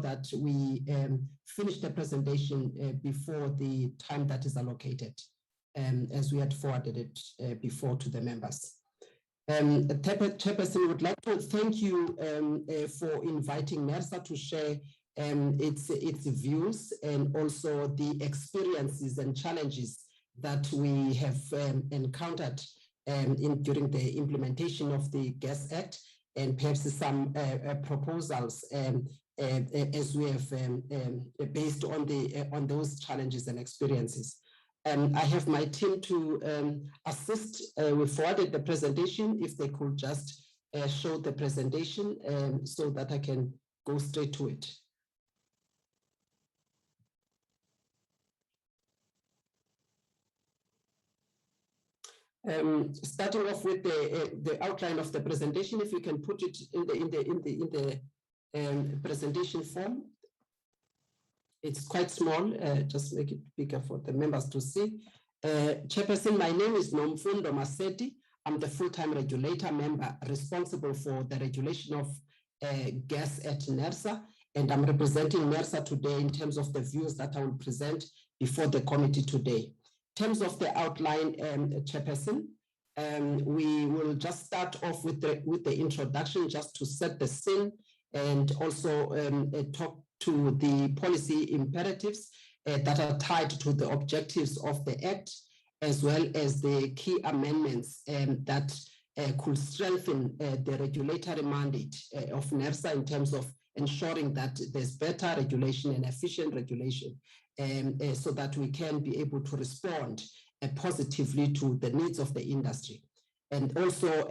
that we finish the presentation before the time that is allocated, as we had forwarded it before to the members. Chairperson, would like to thank you for inviting NERSA to share its views and also the experiences and challenges that we have encountered during the implementation of the Gas Act, and perhaps some proposals as we have based on those challenges and experiences. I have my team to assist. We forwarded the presentation. If they could just show the presentation so that I can go straight to it. Starting off with the outline of the presentation, if you can put it in the presentation form. It's quite small, just make it bigger for the members to see. Chairperson, my name is Nomfundo Maseti. I'm the full-time regulator member responsible for the regulation of gas at NERSA, and I'm representing NERSA today in terms of the views that I will present before the committee today. In terms of the outline, Chairperson, we will just start off with the introduction just to set the scene and also talk to the policy imperatives that are tied to the objectives of the Act, as well as the key amendments that could strengthen the regulatory mandate of NERSA in terms of ensuring that there's better regulation and efficient regulation, so that we can be able to respond positively to the needs of the industry, and also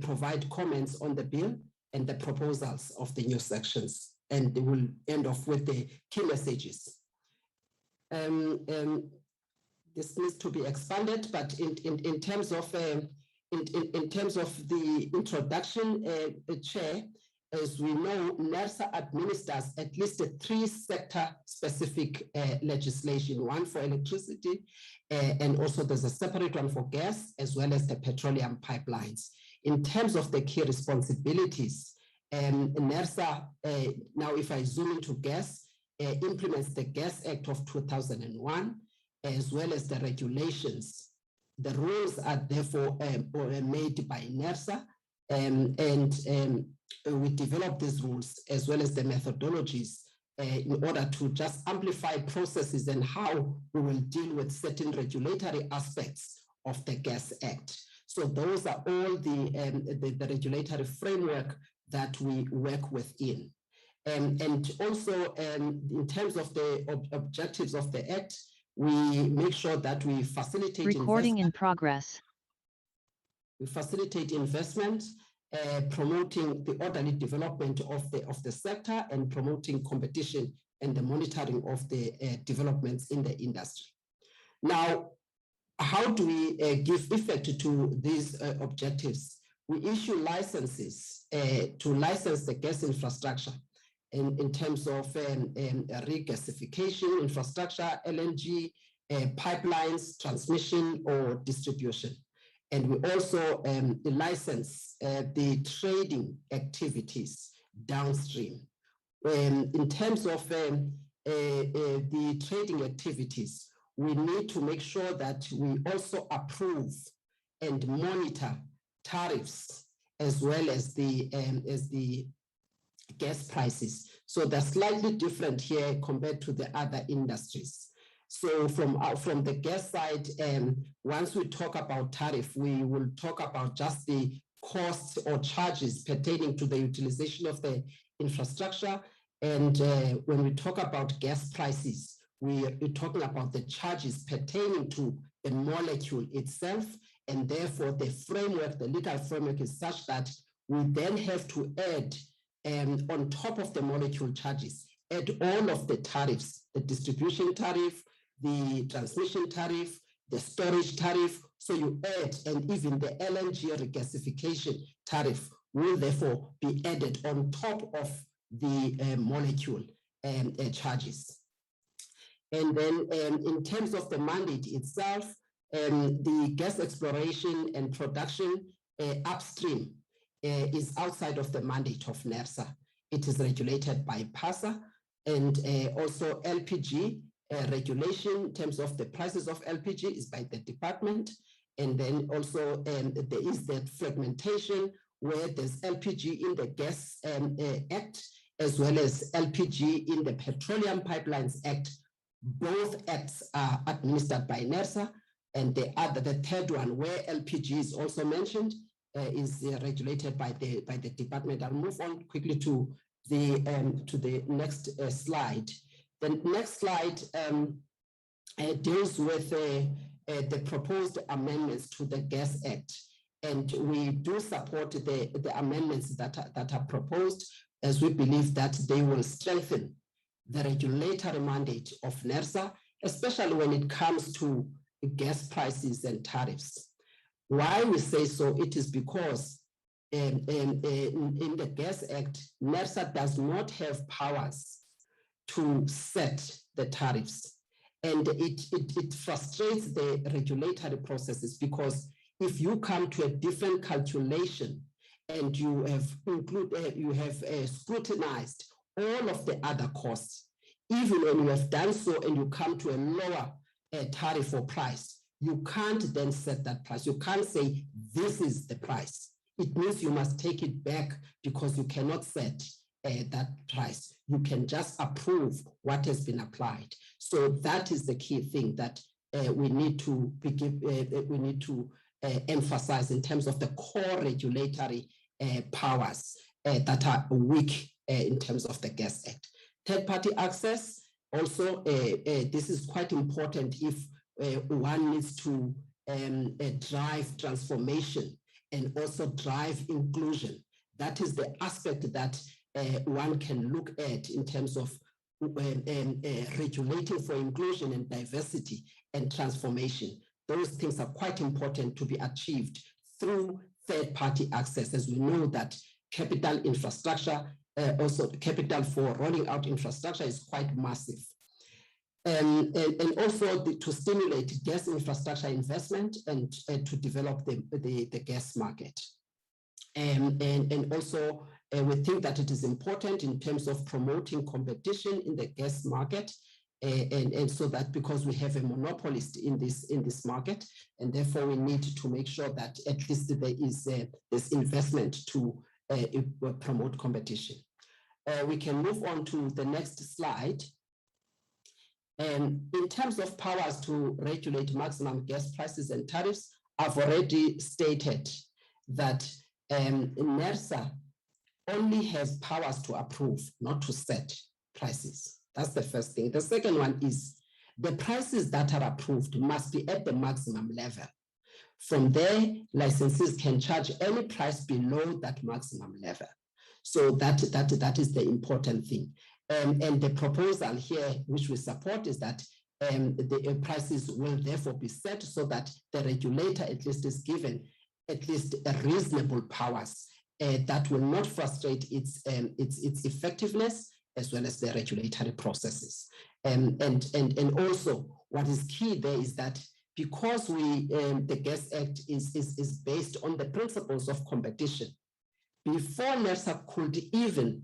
provide comments on the bill and the proposals of the new sections. And we'll end off with the key messages. This needs to be expanded, but in terms of the introduction, Chair, as we know, NERSA administers at least 3 sector-specific legislation, one for electricity, and also there's a separate one for gas, as well as the petroleum pipelines. In terms of the key responsibilities, NERSA, now if I zoom into gas, implements the Gas Act of 2001, as well as the regulations. The rules are therefore made by NERSA, and we develop these rules as well as the methodologies in order to just amplify processes and how we will deal with certain regulatory aspects of the Gas Act. So those are all the regulatory framework that we work within. And also in terms of the objectives of the Act, we make sure that we facilitate recording in progress. We facilitate investment, promoting the orderly development of the sector and promoting competition and the monitoring of the developments in the industry. Now, how do we give effect to these objectives? We issue licenses to license the gas infrastructure in terms of regasification infrastructure, LNG, pipelines, transmission or distribution. And we also license the trading activities downstream. In terms of the trading activities, we need to make sure that we also approve and monitor tariffs as well as the gas prices. So they're slightly different here compared to the other industries. So from the gas side, once we talk about tariff, we will talk about just the costs or charges pertaining to the utilization of the infrastructure. And when we talk about gas prices, we're talking about the charges pertaining to the molecule itself. And therefore, the framework, the legal framework is such that we then have to add, on top of the molecule charges, add all of the tariffs, the distribution tariff, the transmission tariff, the storage tariff. So you add, and even the LNG regasification tariff will therefore be added on top of the molecule charges. And then in terms of the mandate itself, the gas exploration and production upstream is outside of the mandate of NERSA. it is regulated by PASA, and also LPG regulation in terms of the prices of LPG is by the department. And then also there is that fragmentation where there's LPG in the Gas Act, as well as LPG in the Petroleum Pipelines Act. Both acts are administered by NERSA, and the third one, where LPG is also mentioned, is regulated by the department. I'll move on quickly to the next slide. The next slide deals with the proposed amendments to the Gas Act, and we do support the amendments that are proposed, as we believe that they will strengthen the regulatory mandate of NERSA, especially when it comes to gas prices and tariffs. Why we say so, it is because in the Gas Act, NERSA does not have powers to set the tariffs. And it frustrates the regulatory processes, because if you come to a different calculation and you have scrutinized all of the other costs, even when you have done so and you come to a lower tariff or price, you can't then set that price. You can't say this is the price. It means you must take it back, because you cannot set that price. You can just approve what has been applied. So that is the key thing that we need to emphasize in terms of the core regulatory powers that are weak in terms of the Gas Act. Third-party access, also, this is quite important if one needs to drive transformation and also drive inclusion. That is the aspect that one can look at in terms of regulating for inclusion and diversity and transformation. Those things are quite important to be achieved through third-party access, as we know that capital infrastructure, also capital for rolling out infrastructure, is quite massive. And also to stimulate gas infrastructure investment and to develop the gas market. And also we think that it is important in terms of promoting competition in the gas market, and so that, because we have a monopolist in this market, and therefore we need to make sure that at least there is this investment to promote competition. We can move on to the next slide. In terms of powers to regulate maximum gas prices and tariffs, I've already stated that NERSA only has powers to approve, not to set prices. That's the first thing. The second one is the prices that are approved must be at the maximum level. From there, licensees can charge any price below that maximum level. So that is the important thing. And the proposal here, which we support, is that the prices will therefore be set so that the regulator at least is given at least a reasonable powers that will not frustrate its effectiveness, as well as the regulatory processes. And also what is key there is that because the Gas Act is based on the principles of competition, before NERSA could even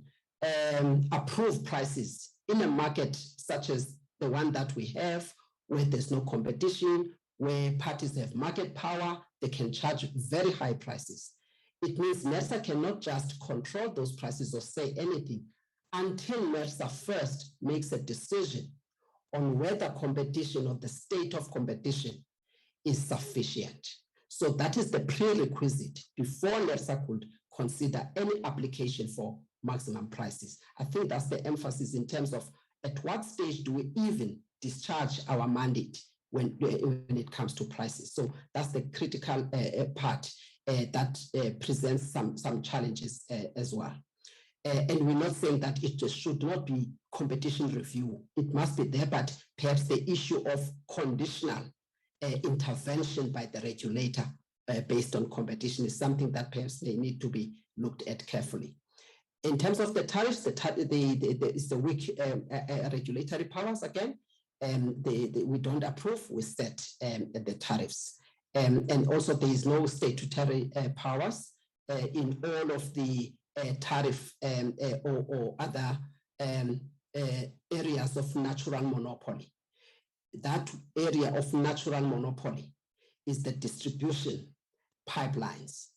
approve prices in a market such as the one that we have, where there's no competition, where parties have market power, they can charge very high prices. It means NERSA cannot just control those prices or say anything until NERSA first makes a decision on whether competition or the state of competition is sufficient. So that is the prerequisite before NERSA could consider any application for maximum prices. I think that's the emphasis in terms of at what stage do we even discharge our mandate when it comes to prices. So that's the critical part that presents some challenges as well. And we're not saying that it just should not be competition review. It must be there, but perhaps the issue of conditional intervention by the regulator based on competition is something that perhaps they need to be looked at carefully. In terms of the tariffs, it's the weak regulatory powers again. We don't approve, we set the tariffs. And also there is no statutory powers in all of the tariff or other areas of natural monopoly. That area of natural monopoly is the distribution pipelines.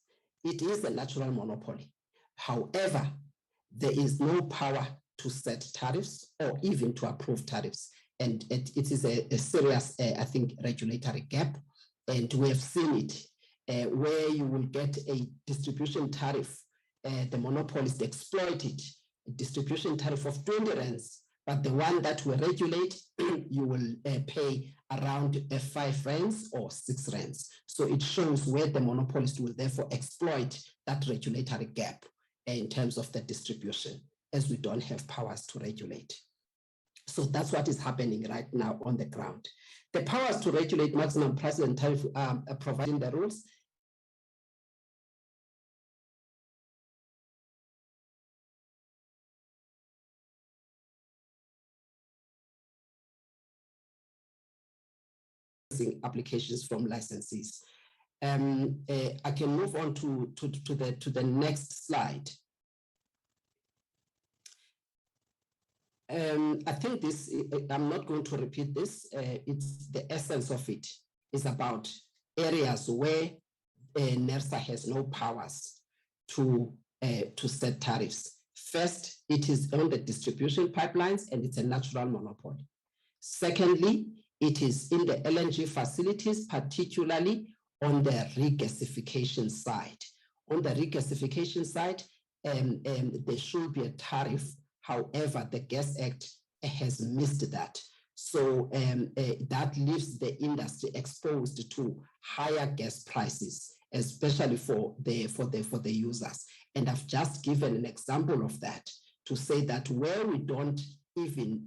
It is a natural monopoly. However, there is no power to set tariffs or even to approve tariffs. And it is a serious, I think, regulatory gap. And we have seen it where you will get a distribution tariff. The monopolist exploit it, a distribution tariff of 20 rands, but the one that will regulate, you will pay around 5 rands or 6 rands. So it shows where the monopolist will therefore exploit that regulatory gap in terms of the distribution, as we don't have powers to regulate. So that's what is happening right now on the ground. The powers to regulate maximum price and tariff are providing the rules. Applications from licensees. I can move on to the next slide. I think this, I'm not going to repeat this. It's the essence of it is about areas where NERSA has no powers to set tariffs. First, it is on the distribution pipelines and it's a natural monopoly. Secondly, it is in the LNG facilities, particularly on the regasification side. On the regasification side, there should be a tariff. However, the Gas Act has missed that. So that leaves the industry exposed to higher gas prices, especially for the users. And I've just given an example of that to say that where we don't even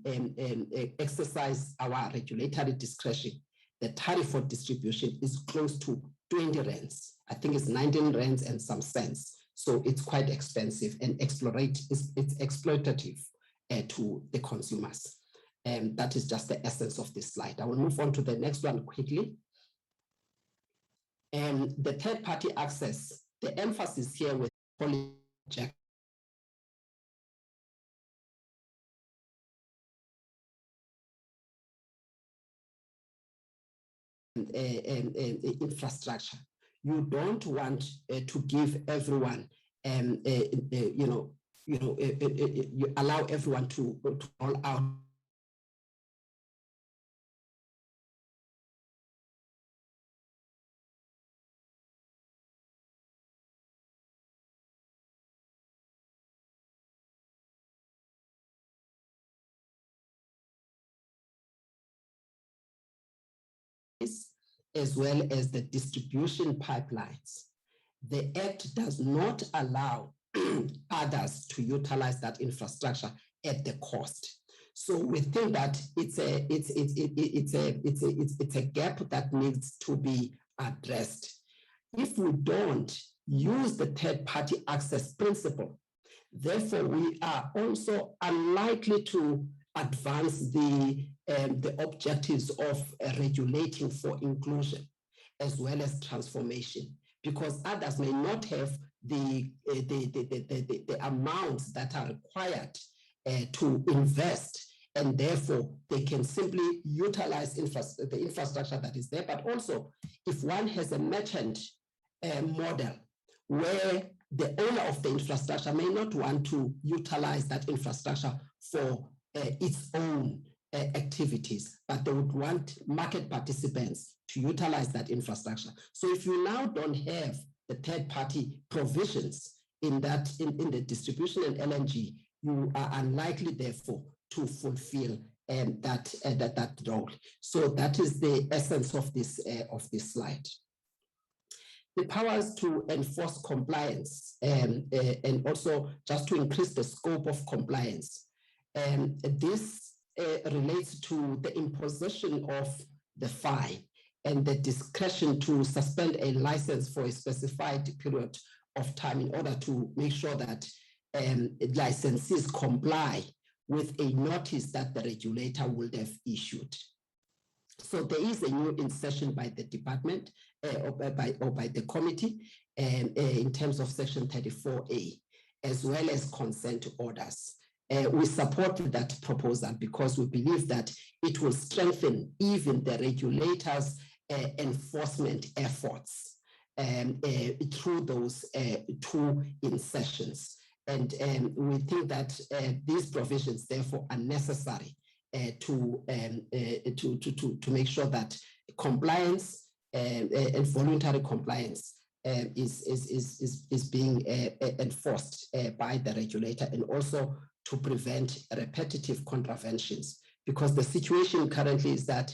exercise our regulatory discretion, the tariff for distribution is close to 20 rands. I think it's 19 rands and some cents. So it's quite expensive and it's exploitative to the consumers. And that is just the essence of this slide. I will move on to the next one quickly. And the third-party access, the emphasis here with project infrastructure. You don't want to give everyone, you allow everyone to roll out as well as the distribution pipelines. The Act does not allow others to utilize that infrastructure at the cost. So we think that it's a gap that needs to be addressed. If we don't use the third-party access principle, therefore we are also unlikely to advance the objectives of regulating for inclusion as well as transformation, because others may not have the amounts that are required to invest, and therefore they can simply utilize the infrastructure that is there. But also, if one has a merchant model where the owner of the infrastructure may not want to utilize that infrastructure for its own activities, but they would want market participants to utilize that infrastructure. So if you now don't have the third-party provisions in the distribution and LNG, you are unlikely, therefore, to fulfill that role. So that is the essence of this slide. The powers to enforce compliance and also just to increase the scope of compliance. This relates to the imposition of the fine and the discretion to suspend a license for a specified period of time in order to make sure that licensees comply with a notice that the regulator would have issued. So there is a new insertion by the department or by the committee in terms of section 34A. as well as consent orders. We support that proposal because we believe that it will strengthen even the regulators' enforcement efforts through those two insertions. And we think that these provisions, therefore, are necessary to make sure that compliance and voluntary compliance is being enforced by the regulator, and also to prevent repetitive contraventions. Because the situation currently is that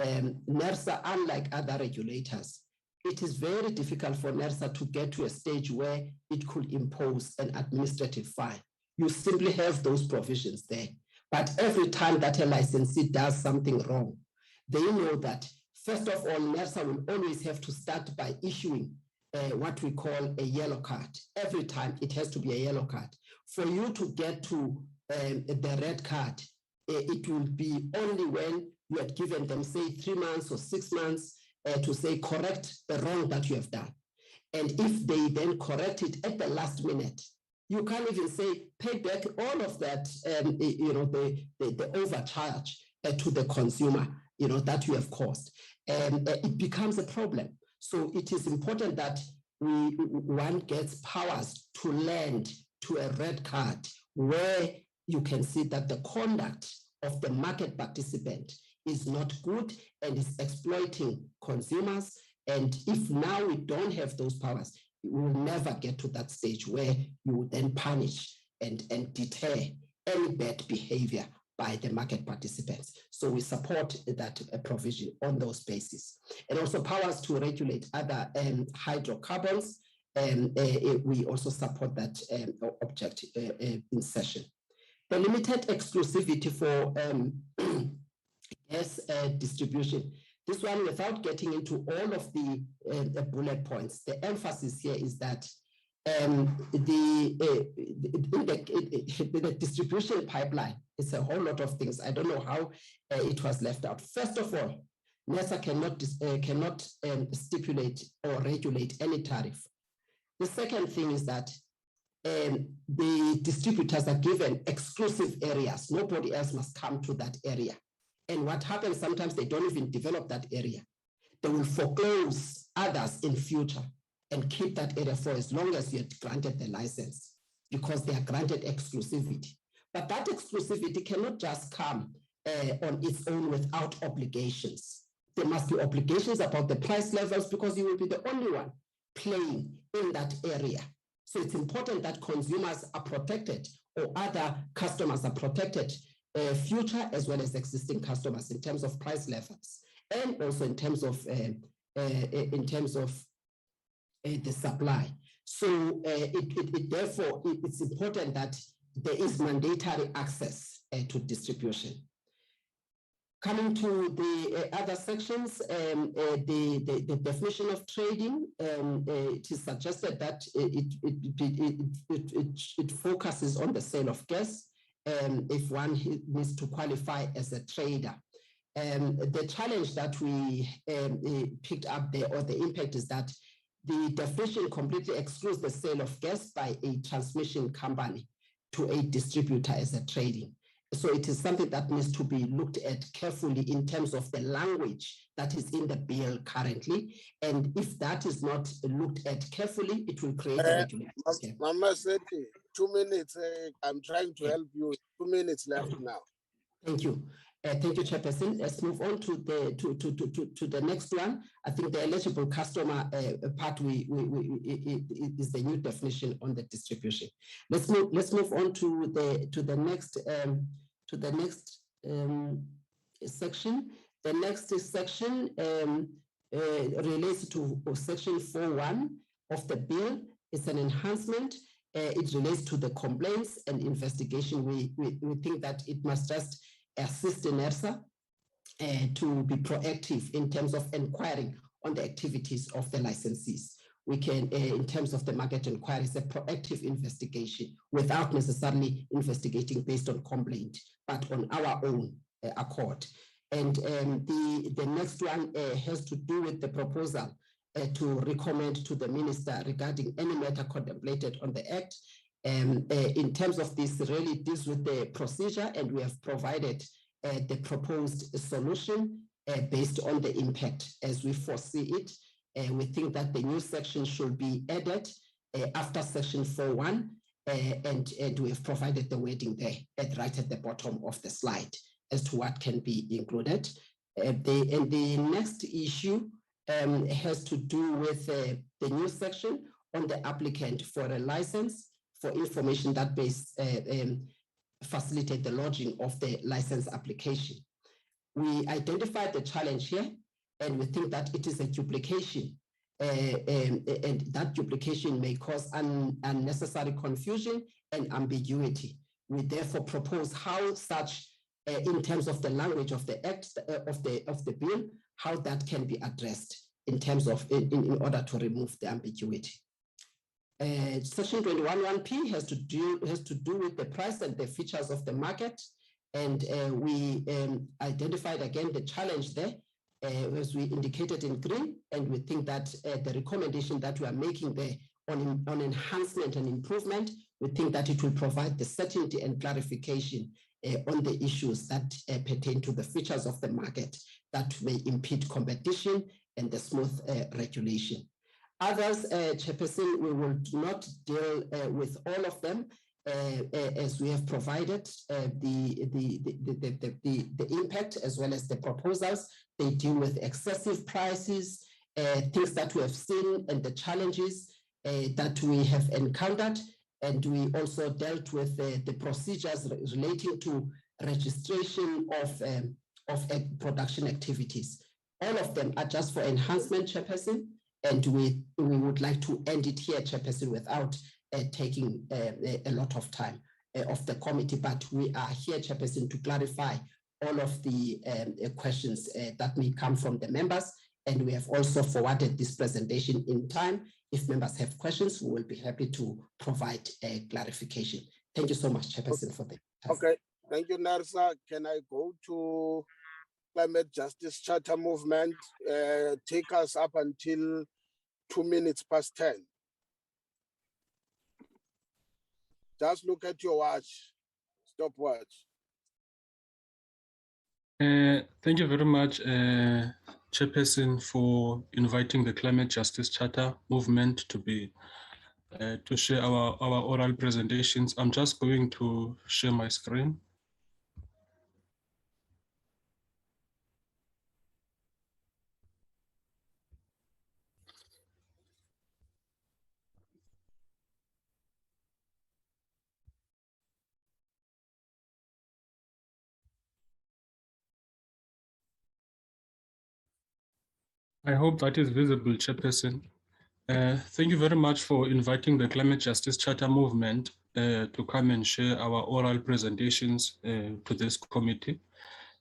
NERSA, unlike other regulators, it is very difficult for NERSA to get to a stage where it could impose an administrative fine. You simply have those provisions there. But every time that a licensee does something wrong, they know that, first of all, NERSA will always have to start by issuing what we call a yellow card. Every time it has to be a yellow card. For you to get to the red card, it will be only when you had given them, say, 3 months or 6 months to say, correct the wrong that you have done. And if they then correct it at the last minute, you can't even say, pay back all of that, the overcharge to the consumer, that you have caused. And it becomes a problem. So it is important that one gets powers to lend to a red card where you can see that the conduct of the market participant is not good and is exploiting consumers. And if now we don't have those powers, we will never get to that stage where you will then punish and deter any bad behavior by the market participants. So we support that provision on those bases. And also powers to regulate other hydrocarbons. We also support that object insertion. The limited exclusivity for gas distribution. This one, without getting into all of the bullet points, the emphasis here is that the distribution pipeline is a whole lot of things. I don't know how it was left out. First of all, NERSA cannot stipulate or regulate any tariff. The second thing is that the distributors are given exclusive areas. Nobody else must come to that area. And what happens, sometimes they don't even develop that area. They will foreclose others in future and keep that area for as long as you had granted the license, because they are granted exclusivity. But that exclusivity cannot just come on its own without obligations. There must be obligations about the price levels, because you will be the only one playing in that area. So it's important that consumers are protected, or other customers are protected, future as well as existing customers, in terms of price levels, and also in terms of the supply. So therefore, it's important that there is mandatory access to distribution. Coming to the other sections, the definition of trading, it is suggested that it focuses on the sale of gas if one needs to qualify as a trader. The challenge that we picked up there, or the impact, is that the definition completely excludes the sale of gas by a transmission company to a distributor as a trading. So it is something that needs to be looked at carefully in terms of the language that is in the bill currently. And if that is not looked at carefully, it will create a regulation. Mama said 2 minutes. I'm trying to help you. 2 minutes left now. Thank you. Thank you, Chairperson. Let's move on to the next one. I think the eligible customer part is the new definition on the distribution. Let's move on to the next section. The next section relates to section 4.1 of the bill. It's an enhancement. It relates to the complaints and investigation. We think that it must just assist NERSA to be proactive in terms of inquiring on the activities of the licensees. We can, in terms of the market inquiries, a proactive investigation without necessarily investigating based on complaint, but on our own accord. And the next one has to do with the proposal to recommend to the minister regarding any matter contemplated on the Act In terms of this, really deals with the procedure, and we have provided the proposed solution based on the impact as we foresee it. We think that the new section should be added after section 4.1, and we have provided the wording there right at the bottom of the slide as to what can be included. The next issue has to do with the new section on the applicant for a license for information that facilitate the lodging of the license application. We identified the challenge here, and we think that it is a duplication, and that duplication may cause unnecessary confusion and ambiguity. We therefore propose how such, in terms of the language of the act of the bill, how that can be addressed in terms of in order to remove the ambiguity. Section 21(1)P has to do with the price and the features of the market, and we identified again the challenge there, as we indicated in green, and we think that the recommendation that we are making there on enhancement and improvement, we think that it will provide the certainty and clarification on the issues that pertain to the features of the market that may impede competition and the smooth regulation. Others, Chairperson, we will not deal with all of them, as we have provided the impact as well as the proposals. They deal with excessive prices, things that we have seen, and the challenges that we have encountered. And we also dealt with the procedures relating to registration of production activities. All of them are just for enhancement, Chairperson, and we would like to end it here, Chairperson, without taking a lot of time of the committee, but we are here, Chairperson, to clarify all of the questions that may come from the members, and we have also forwarded this presentation in time. If members have questions, we will be happy to provide a clarification. Thank you so much, Chairperson, for the time. Okay, thank you, Nersa. Can I go to Climate Justice Charter Movement? Take us up until 10:02. Just look at your watch, stopwatch. Thank you very much, Chairperson, for inviting the Climate Justice Charter Movement to share our oral presentations. I'm just going to share my screen. I hope that is visible, Chairperson. Thank you very much for inviting the Climate Justice Charter Movement to come and share our oral presentations to this committee.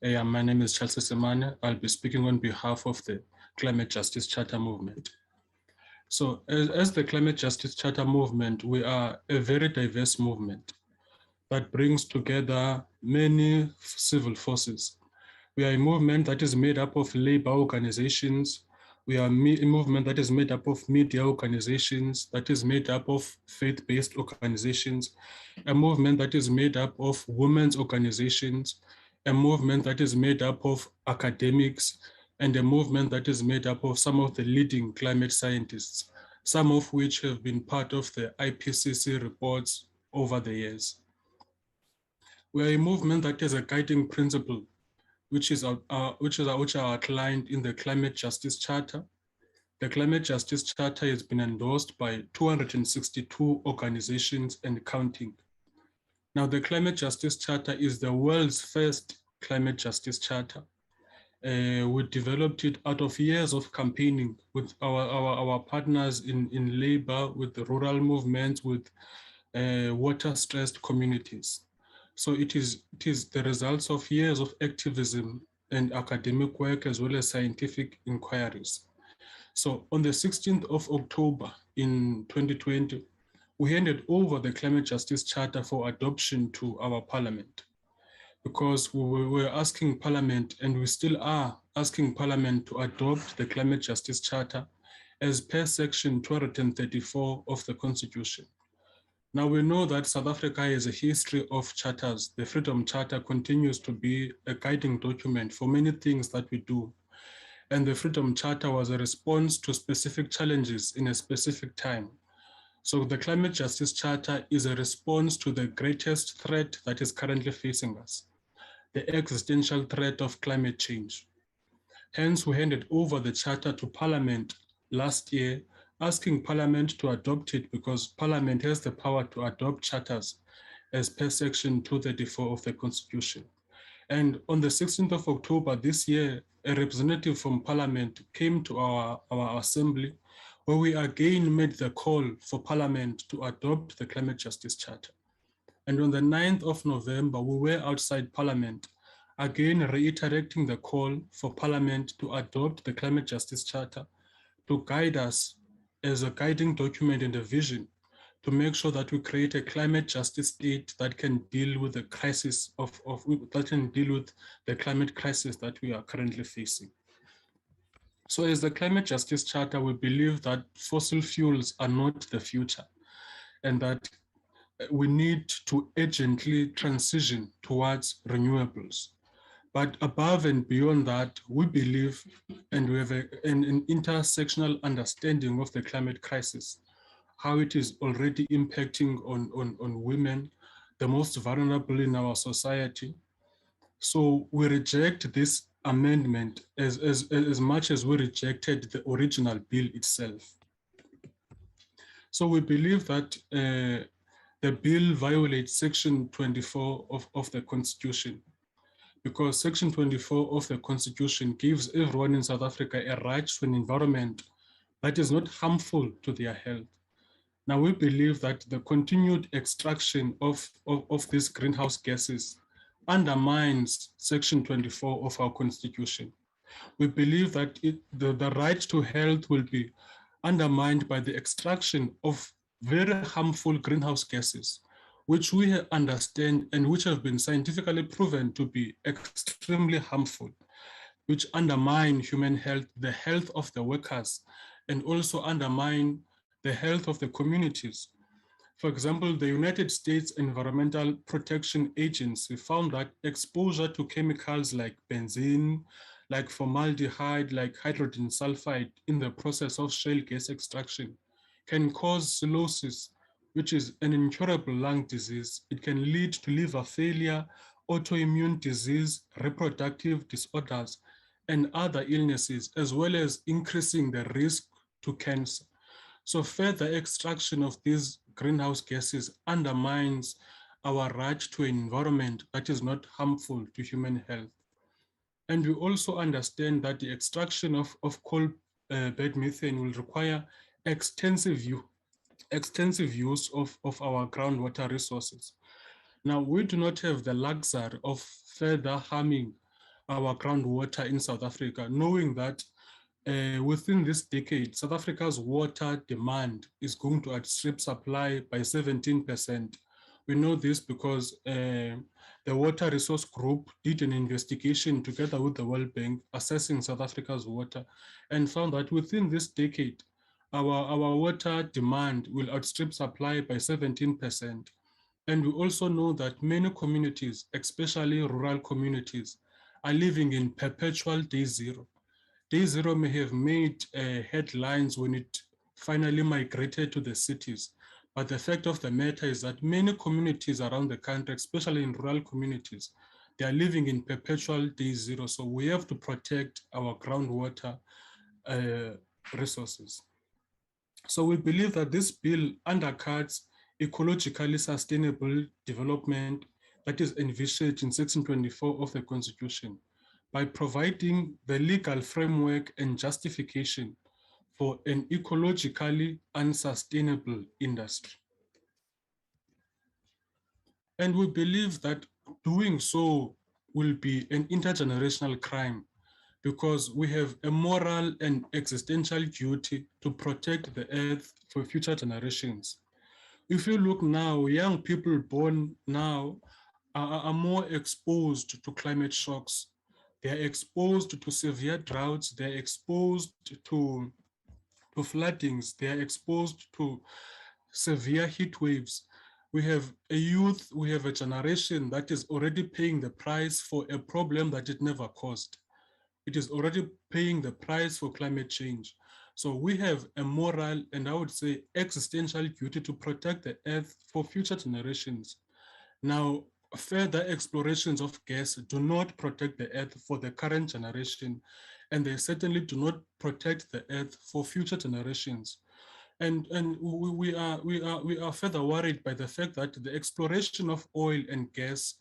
My name is Charles Semane. I'll be speaking on behalf of the Climate Justice Charter Movement. So as the Climate Justice Charter Movement, we are a very diverse movement that brings together many civil forces. We are a movement that is made up of labor organizations. We are a movement that is made up of media organizations, that is made up of faith-based organizations, a movement that is made up of women's organizations, a movement that is made up of academics, and a movement that is made up of some of the leading climate scientists, some of which have been part of the IPCC reports over the years. We are a movement that has a guiding principle, which are outlined in the Climate Justice Charter. The Climate Justice Charter has been endorsed by 262 organizations and counting. Now, the Climate Justice Charter is the world's first climate justice charter. We developed it out of years of campaigning with our partners in labor, with the rural movements, with water-stressed communities. So it is the results of years of activism and academic work, as well as scientific inquiries. So on the 16th of October in 2020, we handed over the Climate Justice Charter for adoption to our Parliament, because we were asking Parliament, and we still are asking Parliament, to adopt the Climate Justice Charter as per section 234 of the Constitution. Now we know that South Africa has a history of charters. The Freedom Charter continues to be a guiding document for many things that we do. And the Freedom Charter was a response to specific challenges in a specific time. So the Climate Justice Charter is a response to the greatest threat that is currently facing us, the existential threat of climate change. Hence, we handed over the charter to Parliament last year, asking Parliament to adopt it because Parliament has the power to adopt charters as per Section 234 of the Constitution. And on the 16th of October this year, a representative from Parliament came to our assembly where we again made the call for Parliament to adopt the Climate Justice Charter. And on the 9th of November, we were outside Parliament, again reiterating the call for Parliament to adopt the Climate Justice Charter to guide us as a guiding document and a vision to make sure that we create a climate justice state that can deal with the crisis that can deal with the climate crisis that we are currently facing. So as the Climate Justice Charter, we believe that fossil fuels are not the future and that we need to urgently transition towards renewables. But above and beyond that, we believe, and we have an intersectional understanding of the climate crisis, how it is already impacting on women, the most vulnerable in our society. So we reject this amendment as much as we rejected the original bill itself. So we believe that the bill violates Section 24 of the Constitution, because Section 24 of the Constitution gives everyone in South Africa a right to an environment that is not harmful to their health. Now, we believe that the continued extraction of these greenhouse gases undermines Section 24 of our Constitution. We believe that the right to health will be undermined by the extraction of very harmful greenhouse gases, which we understand and which have been scientifically proven to be extremely harmful, which undermine human health, the health of the workers, and also undermine the health of the communities. For example, the United States Environmental Protection Agency found that exposure to chemicals like benzene, like formaldehyde, like hydrogen sulfide in the process of shale gas extraction can cause cirrhosis, which is an incurable lung disease. It can lead to liver failure, autoimmune disease, reproductive disorders, and other illnesses, as well as increasing the risk to cancer. So further extraction of these greenhouse gases undermines our right to an environment that is not harmful to human health. And we also understand that the extraction of coal bed methane will require extensive use of our groundwater resources. Now, we do not have the luxury of further harming our groundwater in South Africa, knowing that within this decade, South Africa's water demand is going to outstrip supply by 17%. We know this because the Water Resource Group did an investigation together with the World Bank assessing South Africa's water and found that within this decade, our water demand will outstrip supply by 17%. And we also know that many communities, especially rural communities, are living in perpetual day zero. Day zero may have made headlines when it finally migrated to the cities. But the fact of the matter is that many communities around the country, especially in rural communities, they are living in perpetual day zero. So we have to protect our groundwater resources. So we believe that this bill undercuts ecologically sustainable development that is envisaged in Section 24 of the Constitution by providing the legal framework and justification for an ecologically unsustainable industry. And we believe that doing so will be an intergenerational crime because we have a moral and existential duty to protect the earth for future generations. If you look now, young people born now are more exposed to climate shocks. They're exposed to severe droughts, they're exposed to floodings, they're exposed to severe heat waves. We have a youth, we have a generation that is already paying the price for a problem that it never caused. It is already paying the price for climate change. So we have a moral and I would say existential duty to protect the earth for future generations. Now, further explorations of gas do not protect the earth for the current generation, and they certainly do not protect the earth for future generations. And we are further worried by the fact that the exploration of oil and gas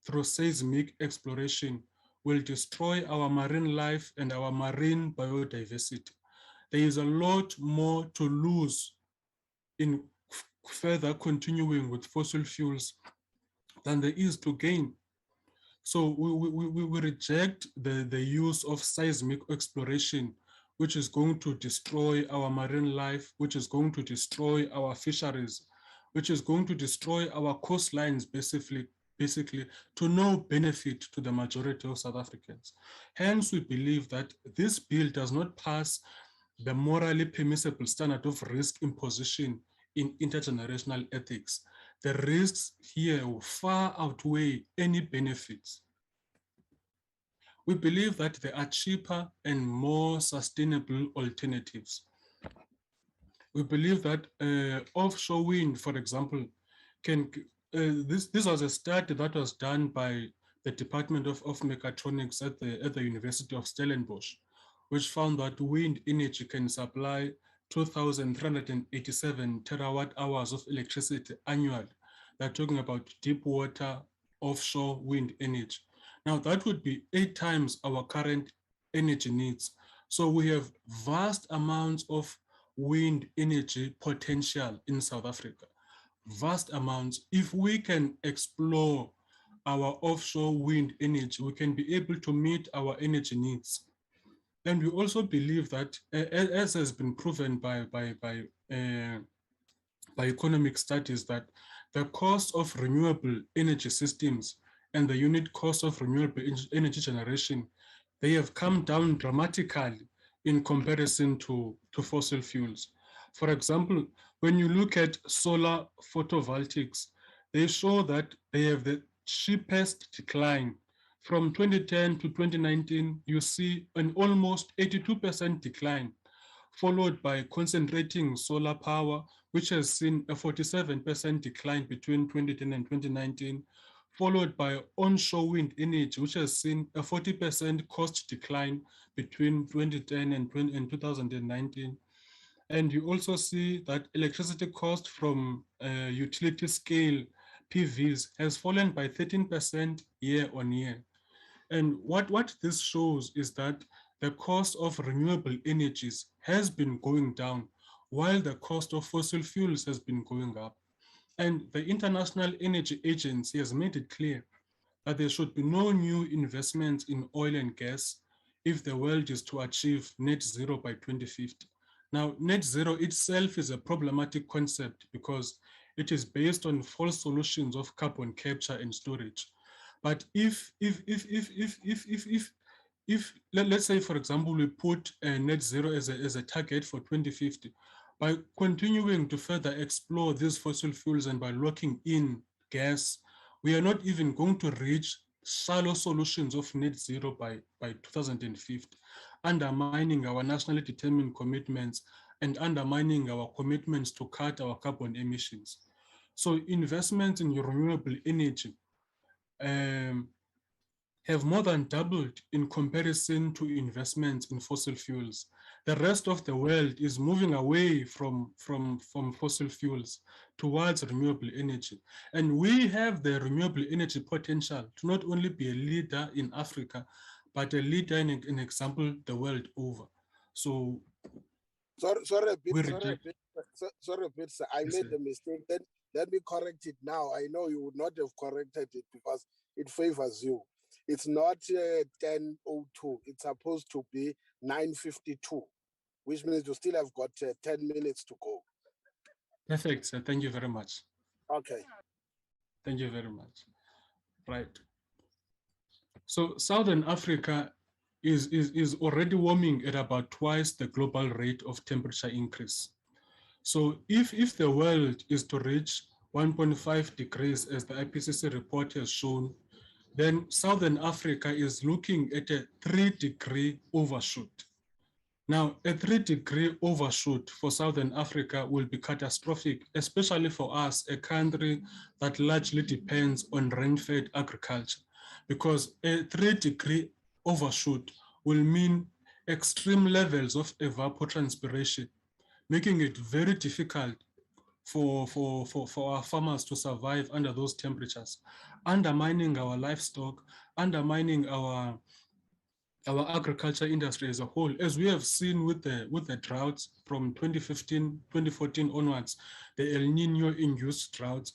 through seismic exploration will destroy our marine life and our marine biodiversity. There is a lot more to lose in further continuing with fossil fuels than there is to gain. So we reject the use of seismic exploration, which is going to destroy our marine life, which is going to destroy our fisheries, which is going to destroy our coastlines, basically to no benefit to the majority of South Africans. Hence, we believe that this bill does not pass the morally permissible standard of risk imposition in intergenerational ethics. The risks here will far outweigh any benefits. We believe that there are cheaper and more sustainable alternatives. We believe that offshore wind, for example, this was a study that was done by the Department of Mechatronics at the University of Stellenbosch, which found that wind energy can supply 2,387 terawatt hours of electricity annually. They're talking about deep water offshore wind energy. Now that would be 8 times our current energy needs. So we have vast amounts of wind energy potential in South Africa, vast amounts. If we can explore our offshore wind energy, we can be able to meet our energy needs. And we also believe that, as has been proven by economic studies, that the cost of renewable energy systems and the unit cost of renewable energy generation, they have come down dramatically in comparison to fossil fuels. For example, when you look at solar photovoltaics, they show that they have the cheapest decline. From 2010 to 2019, you see an almost 82% decline, followed by concentrating solar power, which has seen a 47% decline between 2010 and 2019, followed by onshore wind energy, which has seen a 40% cost decline between 2010 and 2019. And you also see that electricity cost from utility scale PVs has fallen by 13% year on year. And what this shows is that the cost of renewable energies has been going down while the cost of fossil fuels has been going up. And the International Energy Agency has made it clear that there should be no new investments in oil and gas if the world is to achieve net zero by 2050. Now, net zero itself is a problematic concept because it is based on false solutions of carbon capture and storage. But if let's say, for example, we put net zero as a target for 2050, by continuing to further explore these fossil fuels and by locking in gas, we are not even going to reach shallow solutions of net zero by 2050, undermining our nationally determined commitments and undermining our commitments to cut our carbon emissions. So investments in renewable energy have more than doubled in comparison to investments in fossil fuels. The rest of the world is moving away from fossil fuels towards renewable energy. And we have the renewable energy potential to not only be a leader in Africa, but a leader in an example the world over. So sorry, I Yes, made sir. a mistake. Then let me correct it now. I know you would not have corrected it because it favors you. It's not 10:02. It's supposed to be 9:52, which means you still have got 10 minutes to go. Perfect, sir. Thank you very much. Okay. Thank you very much. Right. So Southern Africa is already warming at about twice the global rate of temperature increase. So if the world is to reach 1.5 degrees, as the IPCC report has shown, then Southern Africa is looking at a 3-degree overshoot. Now, a 3-degree overshoot for Southern Africa will be catastrophic, especially for us, a country that largely depends on rain-fed agriculture, because a 3-degree overshoot will mean extreme levels of evapotranspiration, making it very difficult for our farmers to survive under those temperatures, undermining our livestock, undermining our agriculture industry as a whole, as we have seen with the droughts from 2015, 2014 onwards, the El Nino induced droughts.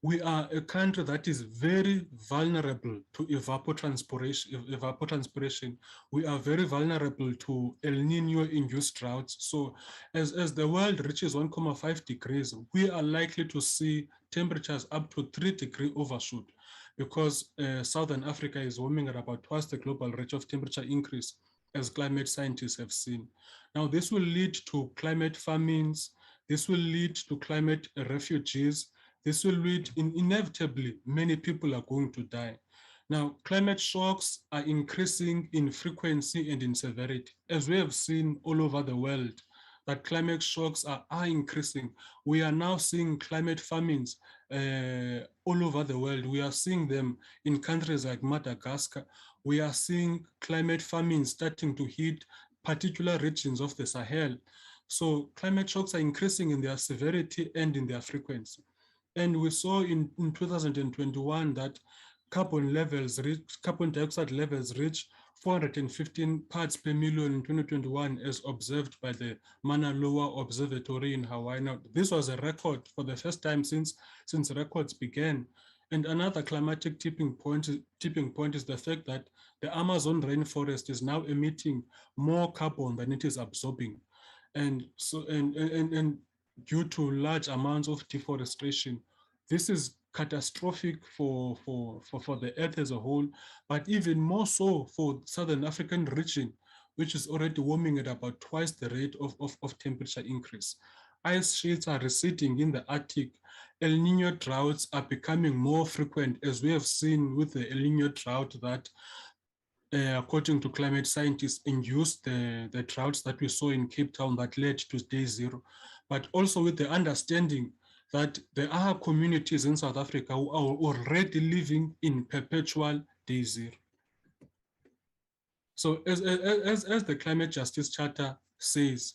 We are a country that is very vulnerable to evapotranspiration. We are very vulnerable to El Nino induced droughts. So as the world reaches 1.5 degrees, we are likely to see temperatures up to 3-degree overshoot, because Southern Africa is warming at about twice the global rate of temperature increase, as climate scientists have seen. Now, this will lead to climate famines. This will lead to climate refugees. This will lead, inevitably, many people are going to die. Now, climate shocks are increasing in frequency and in severity, as we have seen all over the world, that climate shocks are increasing. We are now seeing climate famines all over the world. We are seeing them in countries like Madagascar. We are seeing climate famines starting to hit particular regions of the Sahel. So climate shocks are increasing in their severity and in their frequency. And we saw in 2021 that carbon dioxide levels reached 415 parts per million in 2021, as observed by the Mauna Loa Observatory in Hawaii. Now, this was a record for the first time since records began. And another climatic tipping point is the fact that the Amazon rainforest is now emitting more carbon than it is absorbing. And so, and due to large amounts of deforestation, this is catastrophic for the earth as a whole, but even more so for Southern African region, which is already warming at about twice the rate of temperature increase. Ice sheets are receding in the Arctic. El Nino droughts are becoming more frequent, as we have seen with the El Nino drought that, according to climate scientists, induced the droughts that we saw in Cape Town that led to day zero, but also with the understanding that there are communities in South Africa who are already living in perpetual day zero. So as the Climate Justice Charter says,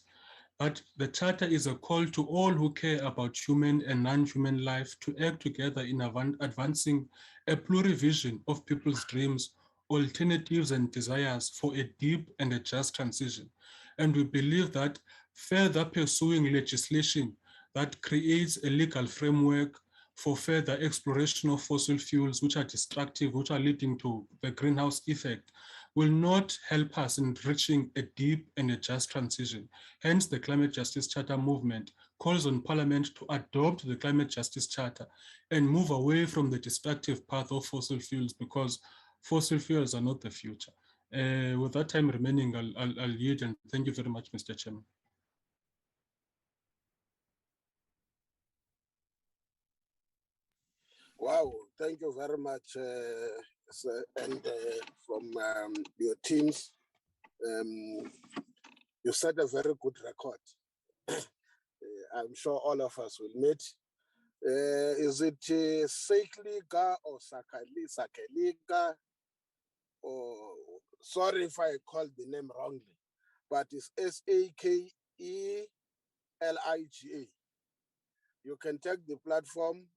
that the Charter is a call to all who care about human and non-human life to act together in advancing a plurivision of people's dreams, alternatives, and desires for a deep and a just transition. And we believe that further pursuing legislation that creates a legal framework for further exploration of fossil fuels, which are destructive, which are leading to the greenhouse effect, will not help us in reaching a deep and a just transition. Hence, the Climate Justice Charter movement calls on Parliament to adopt the Climate Justice Charter and move away from the destructive path of fossil fuels, because fossil fuels are not the future. With that time remaining, I'll yield, and thank you very much, Mr. Chairman. Wow, thank you very much, sir, and from your teams. You set a very good record. I'm sure all of us will meet. Is it Sakeliga or Sakeliga? Or sorry if I called the name wrongly, but it's Sakeliga. You can take the platform.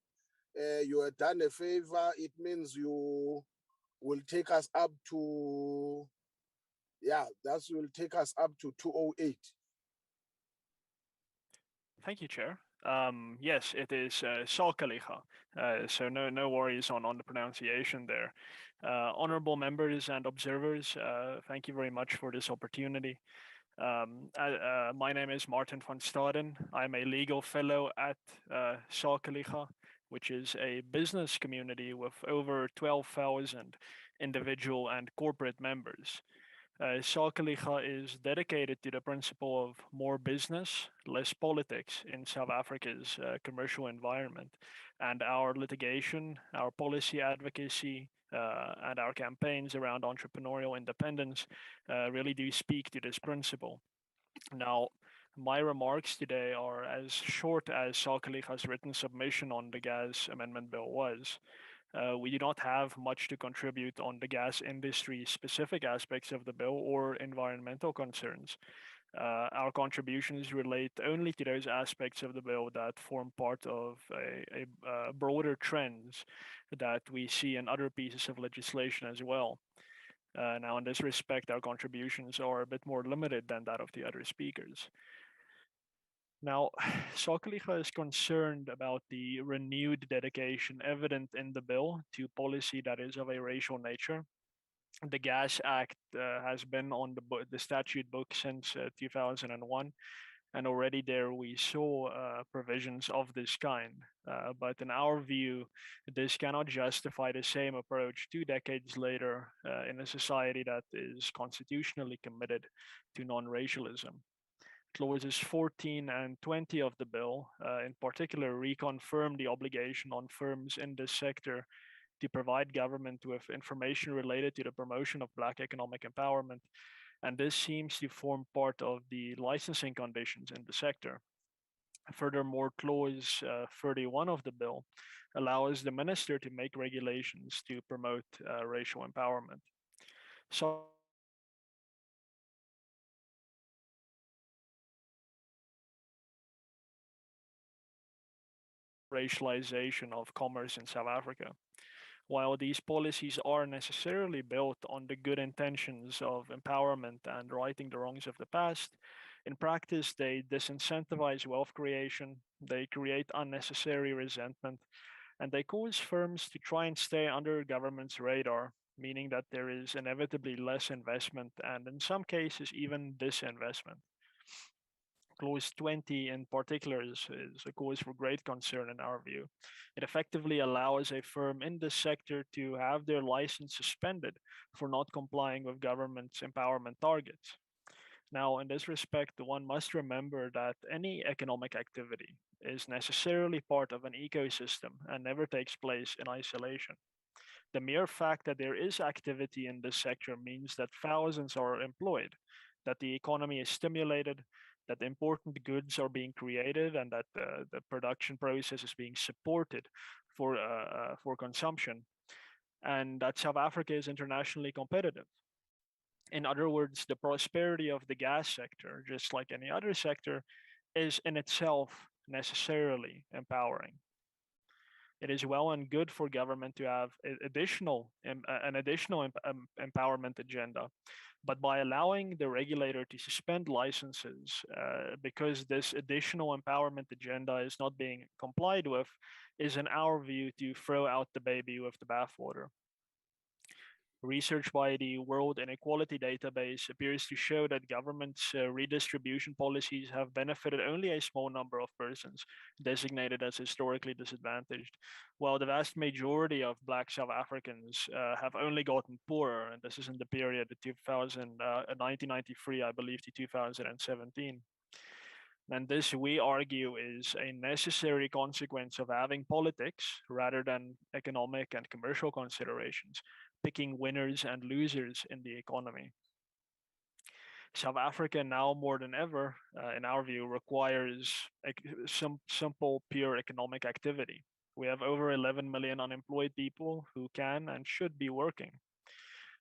You have done a favor. It means you will take us up to, that will take us up to 208. Thank you, Chair. Yes, it is Sakeliga, so no worries on the pronunciation there. Honorable members and observers, thank you very much for this opportunity. My name is Martin van Staden. I'm a legal fellow at Sakeliga, which is a business community with over 12,000 individual and corporate members. Sakeliga is dedicated to the principle of more business, less politics in South Africa's commercial environment. And our litigation, our policy advocacy, and our campaigns around entrepreneurial independence really do speak to this principle. Now, my remarks today are as short as Sakeliga's written submission on the gas amendment bill was. We do not have much to contribute on the gas industry specific aspects of the bill or environmental concerns. Our contributions relate only to those aspects of the bill that form part of a broader trends that we see in other pieces of legislation as well. Now, in this respect, our contributions are a bit more limited than that of the other speakers. Now, Sakeliga is concerned about the renewed dedication evident in the bill to policy that is of a racial nature. The Gas Act has been on the statute book since 2001, and already there we saw provisions of this kind. But in our view, this cannot justify the same approach 2 decades later in a society that is constitutionally committed to non-racialism. Clauses 14 and 20 of the bill, in particular, reconfirm the obligation on firms in this sector to provide government with information related to the promotion of Black economic empowerment. And this seems to form part of the licensing conditions in the sector. Furthermore, Clause 31 of the bill allows the minister to make regulations to promote racial empowerment. So racialization of commerce in South Africa. While these policies are necessarily built on the good intentions of empowerment and righting the wrongs of the past, in practice they disincentivize wealth creation, they create unnecessary resentment, and they cause firms to try and stay under government's radar, meaning that there is inevitably less investment and in some cases even disinvestment. Clause 20 in particular is a cause for great concern in our view. It effectively allows a firm in this sector to have their license suspended for not complying with government's empowerment targets. Now, in this respect, one must remember that any economic activity is necessarily part of an ecosystem and never takes place in isolation. The mere fact that there is activity in this sector means that thousands are employed, that the economy is stimulated, that important goods are being created, and that the production process is being supported for consumption, and that South Africa is internationally competitive. In other words, the prosperity of the gas sector, just like any other sector, is in itself necessarily empowering. It is well and good for government to have an additional empowerment agenda, but by allowing the regulator to suspend licenses because this additional empowerment agenda is not being complied with, is in our view to throw out the baby with the bathwater. Research by the World Inequality Database appears to show that government's redistribution policies have benefited only a small number of persons designated as historically disadvantaged, while the vast majority of Black South Africans have only gotten poorer, and this is in the period of 1993, I believe, to 2017. And this, we argue, is a necessary consequence of having politics rather than economic and commercial considerations, picking winners and losers in the economy. South Africa now more than ever, in our view, requires some simple, pure economic activity. We have over 11 million unemployed people who can and should be working.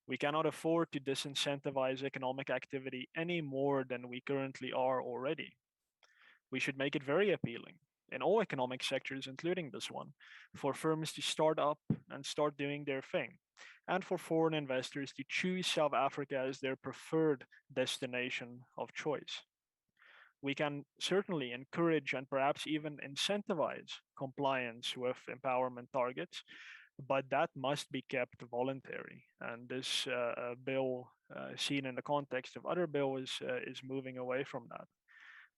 We cannot afford to disincentivize economic activity any more than we currently are already. We should make it very appealing in all economic sectors, including this one, for firms to start up and start doing their thing, and for foreign investors to choose South Africa as their preferred destination of choice. We can certainly encourage and perhaps even incentivize compliance with empowerment targets, but that must be kept voluntary. And this bill, seen in the context of other bills, is moving away from that.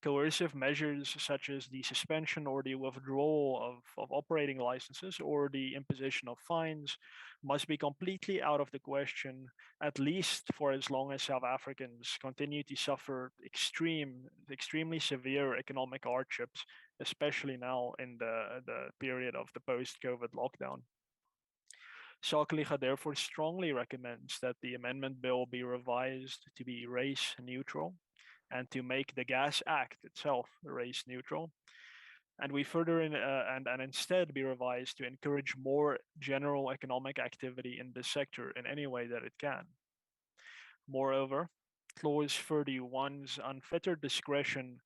Coercive measures such as the suspension or the withdrawal of operating licenses or the imposition of fines must be completely out of the question, at least for as long as South Africans continue to suffer extremely severe economic hardships, especially now in the period of the post-COVID lockdown. Sakeliga therefore strongly recommends that the amendment bill be revised to be race neutral and to make the Gas Act itself race neutral. And we further and instead be revised to encourage more general economic activity in this sector in any way that it can. Moreover, Clause 31's unfettered discretion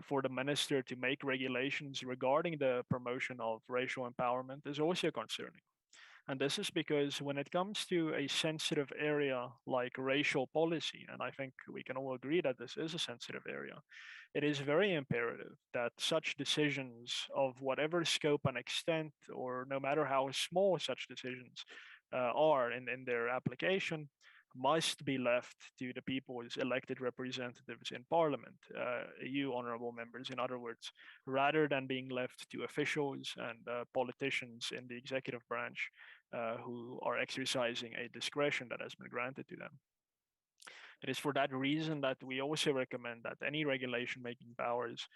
for the minister to make regulations regarding the promotion of racial empowerment is also concerning. And this is because when it comes to a sensitive area like racial policy, and I think we can all agree that this is a sensitive area, it is very imperative that such decisions of whatever scope and extent, or no matter how small such decisions are in their application, must be left to the people's elected representatives in parliament, you honorable members, in other words, rather than being left to officials and politicians in the executive branch who are exercising a discretion that has been granted to them. It is for that reason that we also recommend that any regulation making powers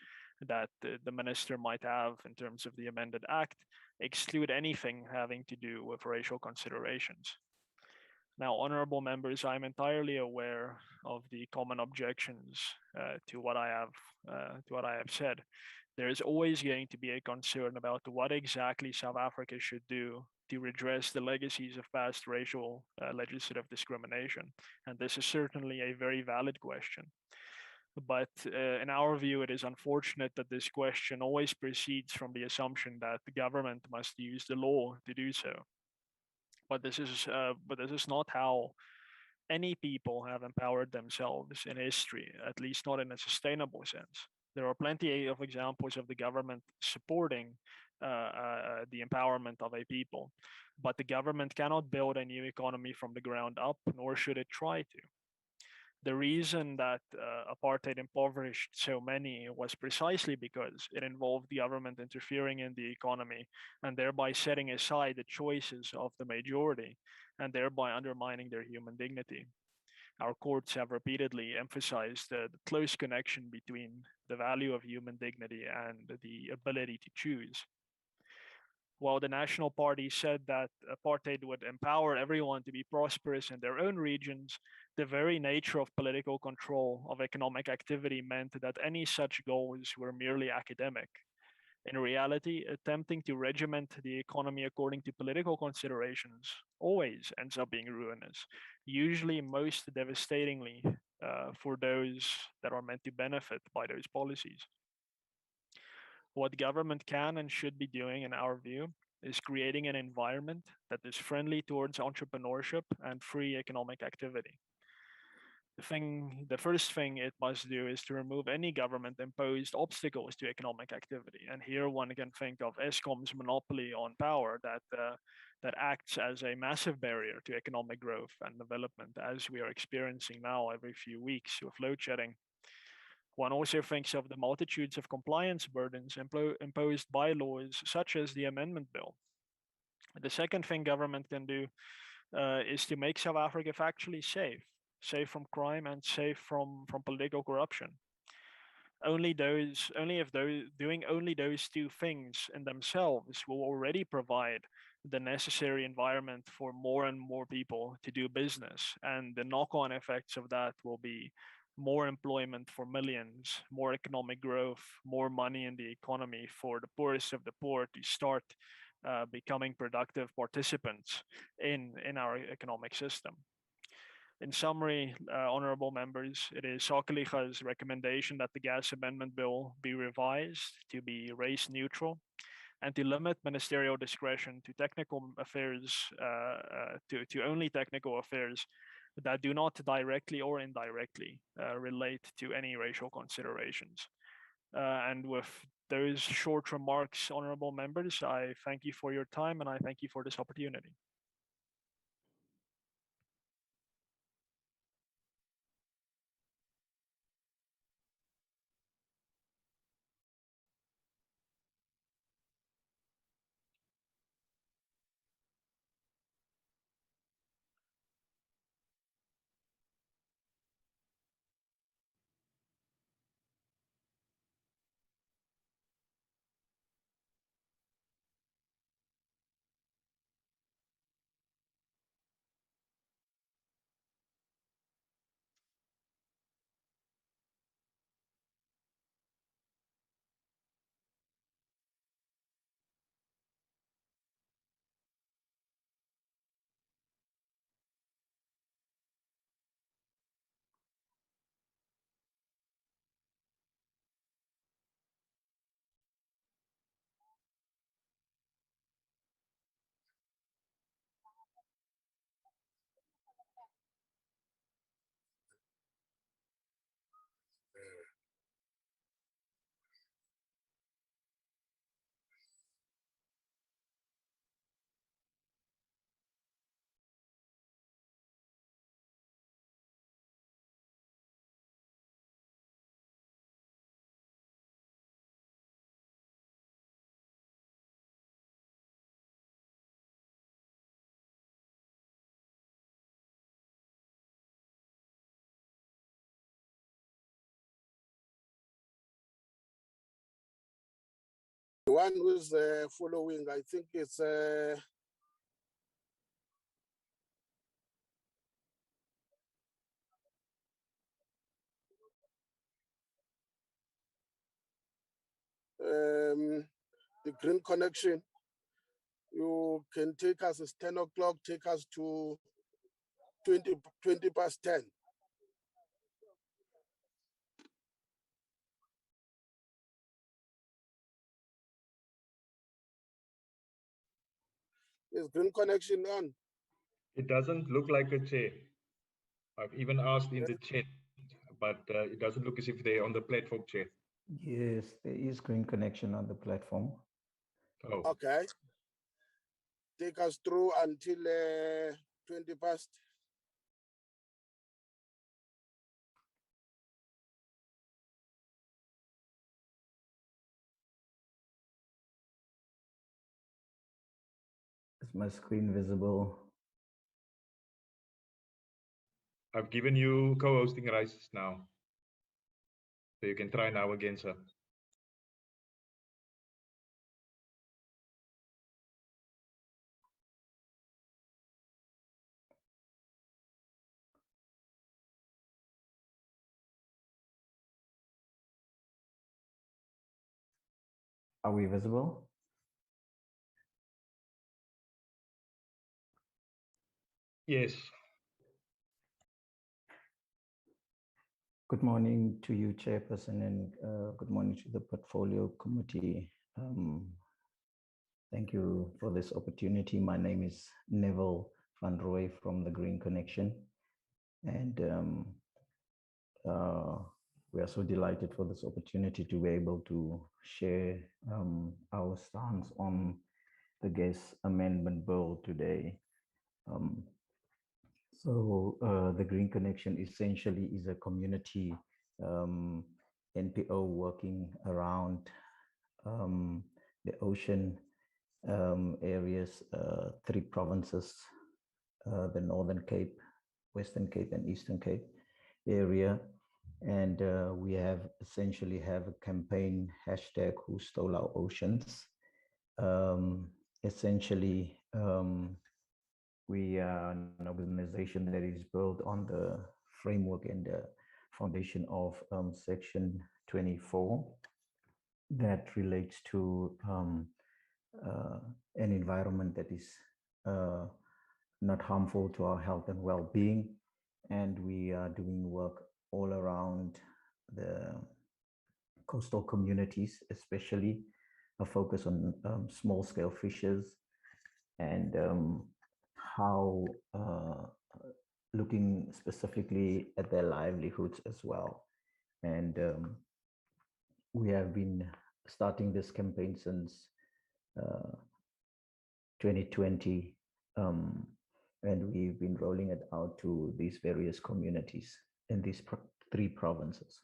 that the minister might have in terms of the amended act exclude anything having to do with racial considerations. Now, honorable members, I'm entirely aware of the common objections to what I have said. There is always going to be a concern about what exactly South Africa should do to redress the legacies of past racial legislative discrimination, and this is certainly a very valid question. But in our view, it is unfortunate that this question always proceeds from the assumption that the government must use the law to do so. But this is not how any people have empowered themselves in history, at least not in a sustainable sense. There are plenty of examples of the government supporting the empowerment of a people, but the government cannot build a new economy from the ground up, nor should it try to. The reason that apartheid impoverished so many was precisely because it involved the government interfering in the economy and thereby setting aside the choices of the majority and thereby undermining their human dignity. Our courts have repeatedly emphasized the close connection between the value of human dignity and the ability to choose. While the National Party said that apartheid would empower everyone to be prosperous in their own regions, the very nature of political control of economic activity meant that any such goals were merely academic. In reality, attempting to regiment the economy according to political considerations always ends up being ruinous, usually most devastatingly for those that are meant to benefit by those policies. What government can and should be doing, in our view, is creating an environment that is friendly towards entrepreneurship and free economic activity. The first thing it must do is to remove any government-imposed obstacles to economic activity. And here one can think of Eskom's monopoly on power that acts as a massive barrier to economic growth and development, as we are experiencing now every few weeks with load shedding. One also thinks of the multitudes of compliance burdens imposed by laws such as the amendment bill. The second thing government can do is to make South Africa factually safe from crime and safe from political corruption. Only if doing only those two things in themselves will already provide the necessary environment for more and more people to do business. And the knock-on effects of that will be more employment for millions, more economic growth, more money in the economy for the poorest of the poor to start becoming productive participants in our economic system. In summary, honorable members, it is Sakeliga's recommendation that the gas amendment bill be revised to be race neutral and to limit ministerial discretion to technical affairs, to only technical affairs that do not directly or indirectly relate to any racial considerations. And with those short remarks, honorable members, I thank you for your time and I thank you for this opportunity. The one who's following, I think it's the Green Connection. You can take us as 10 o'clock, take us to 20 past 10. Is Green Connection on? It doesn't look like a chair. I've even asked in the chat, but it doesn't look as if they're on the platform, Chair. Yes, there is Green Connection on the platform. Oh, Okay. Take us through until 20 past. Is my screen visible? I've given you co-hosting rights now. So you can try now again, sir. Are we visible? Yes. Good morning to you, Chairperson, and good morning to the Portfolio Committee. Thank you for this opportunity. My name is Neville Van Rooy from the Green Connection, and we are so delighted for this opportunity to be able to share our stance on the gas amendment bill today. The Green Connection essentially is a community NPO working around the ocean areas, 3 provinces, the Northern Cape, Western Cape, and Eastern Cape area. And we essentially have a campaign, hashtag Who Stole Our Oceans. Essentially, we are an organization that is built on the framework and the foundation of Section 24 that relates to an environment that is not harmful to our health and well-being. And we are doing work all around the coastal communities, especially a focus on small-scale fishers and how looking specifically at their livelihoods as well. And we have been starting this campaign since 2020, and we've been rolling it out to these various communities in these 3 provinces.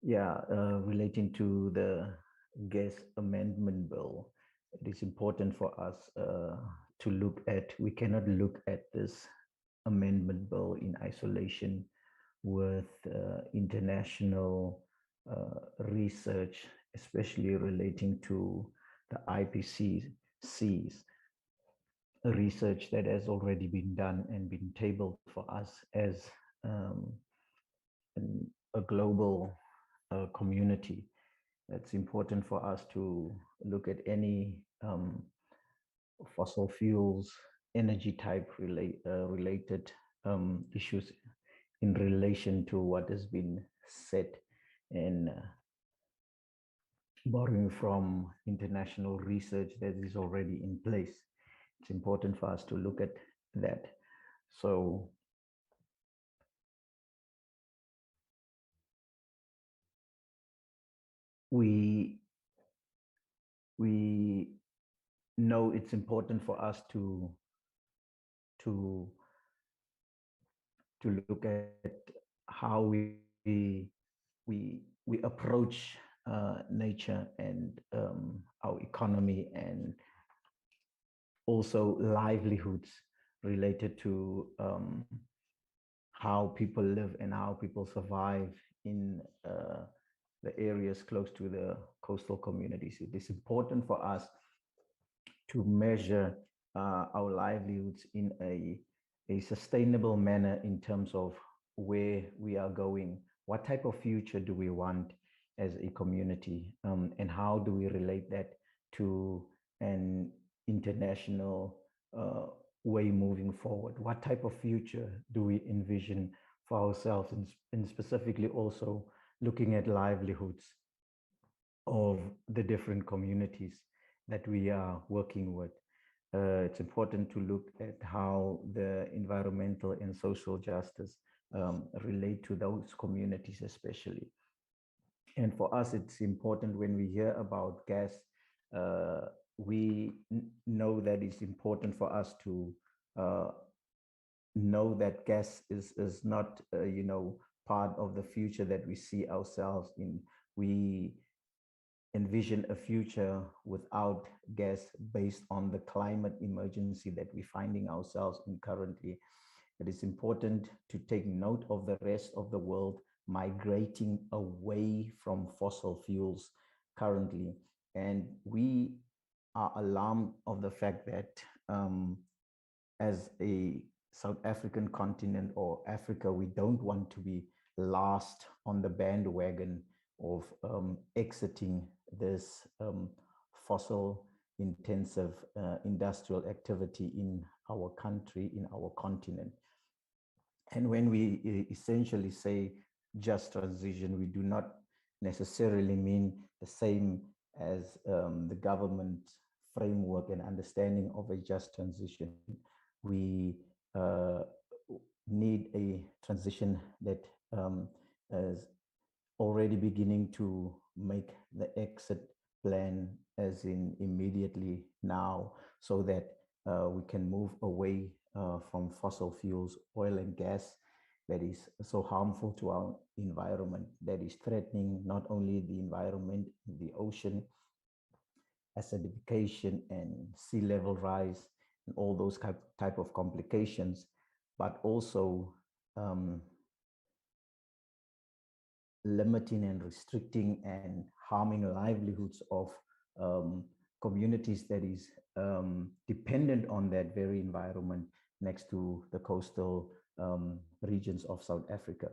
Yeah, relating to the gas amendment bill, it is important for us to look at, we cannot look at this amendment bill in isolation with international research, especially relating to the IPCC's research that has already been done and been tabled for us as a global community. It's important for us to look at any fossil fuels, energy type related issues in relation to what has been said in borrowing from international research that is already in place. It's important for us to look at that. So we know it's important for us to look at how we approach nature and our economy, and also livelihoods related to how people live and how people survive in the areas close to the coastal communities. It is important for us to measure our livelihoods in a sustainable manner in terms of where we are going, what type of future do we want as a community, and how do we relate that to an international way moving forward? What type of future do we envision for ourselves, and specifically also looking at livelihoods of the different communities that we are working with? It's important to look at how the environmental and social justice relate to those communities, especially. And for us, it's important when we hear about gas, we know that it's important for us to know that gas is not, part of the future that we see ourselves in. We envision a future without gas based on the climate emergency that we're finding ourselves in currently. It is important to take note of the rest of the world migrating away from fossil fuels currently. And we are alarmed of the fact that as a South African continent or Africa, we don't want to be last on the bandwagon of exiting this fossil intensive industrial activity in our country, in our continent. And when we essentially say just transition, we do not necessarily mean the same as the government framework and understanding of a just transition. We need a transition that is already beginning to make the exit plan, as in immediately now, so that we can move away from fossil fuels, oil and gas, that is so harmful to our environment, that is threatening not only the environment, the ocean, acidification and sea level rise, and all those type of complications, but also limiting and restricting and harming livelihoods of communities that is dependent on that very environment next to the coastal regions of South Africa.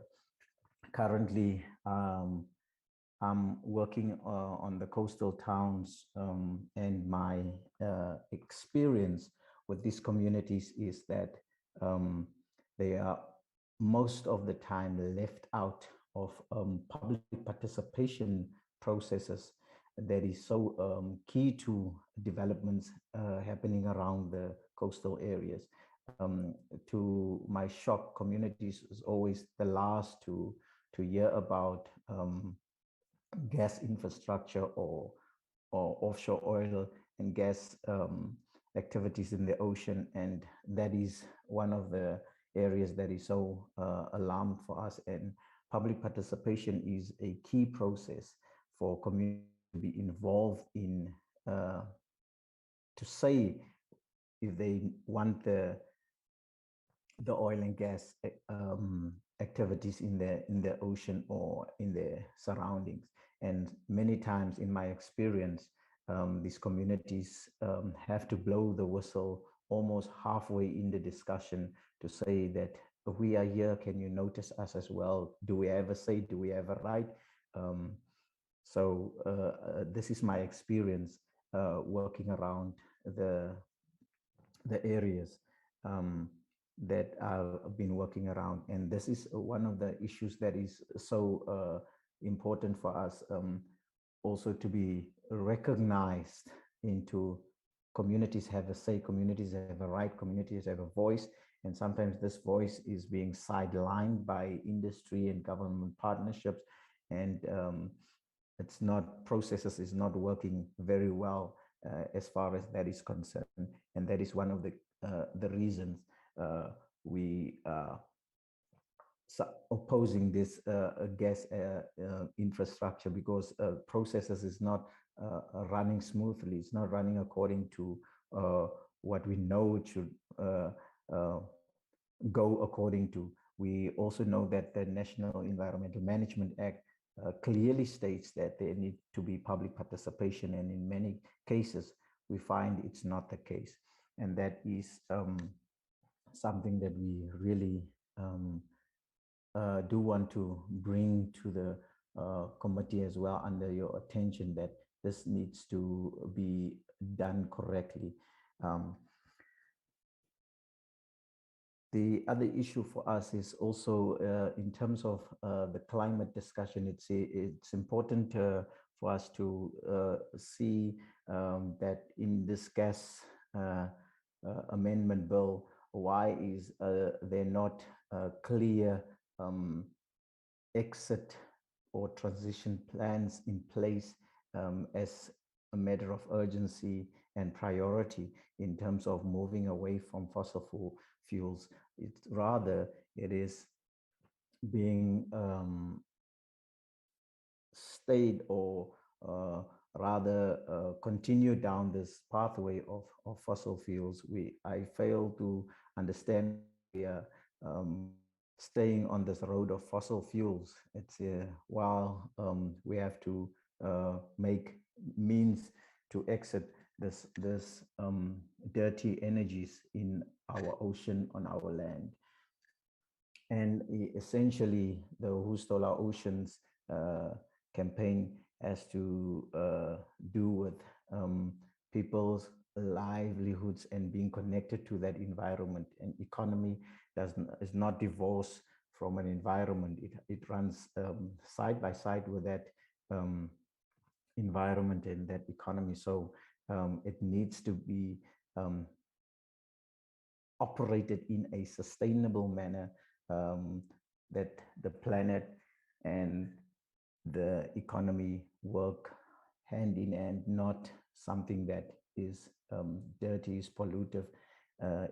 Currently, I'm working on the coastal towns, and my experience with these communities is that they are most of the time left out of public participation processes that is so key to developments happening around the coastal areas. To my shock, communities is always the last to hear about gas infrastructure or offshore oil and gas activities in the ocean. And that is one of the areas that is so alarmed for us. And public participation is a key process for community to be involved in, to say if they want the oil and gas activities in the ocean or in the surroundings. And many times in my experience, these communities have to blow the whistle almost halfway in the discussion to say that we are here, can you notice us as well? Do we ever say, do we ever write? So this is my experience working around the areas that I've been working around. And this is one of the issues that is so important for us also to be recognized into. Communities have a say, communities have a right, communities have a voice. And sometimes this voice is being sidelined by industry and government partnerships. And it's not, processes is not working very well as far as that is concerned. And that is one of the reasons we are opposing this gas infrastructure, because processes is not running smoothly. It's not running according to what we know it should go according to. We also know that the National Environmental Management Act clearly states that there need to be public participation, and in many cases we find it's not the case, and that is something that we really do want to bring to the committee as well under your attention, that this needs to be done correctly. The other issue for us is also in terms of the climate discussion. It's important for us to see that in this gas amendment bill, why is there not clear exit or transition plans in place as a matter of urgency and priority in terms of moving away from fossil fuels. It's rather, it is being stayed or rather continue down this pathway of fossil fuels. I fail to understand we are staying on this road of fossil fuels. It's while we have to make means to exit this dirty energies in our ocean, on our land. And essentially the Who Stole Our Oceans campaign has to do with people's livelihoods and being connected to that environment. And economy is not divorced from an environment. It runs side by side with that environment and that economy. So it needs to be operated in a sustainable manner, that the planet and the economy work hand in hand, not something that is dirty, is pollutive,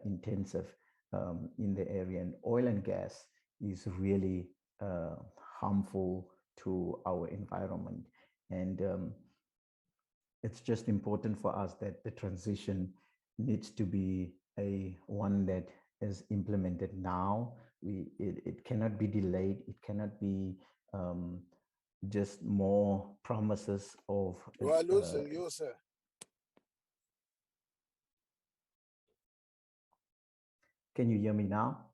intensive in the area. And oil and gas is really harmful to our environment. And it's just important for us that the transition needs to be a one that is implemented now. It cannot be delayed. It cannot be just more promises of. We are losing you, sir. Can you hear me now?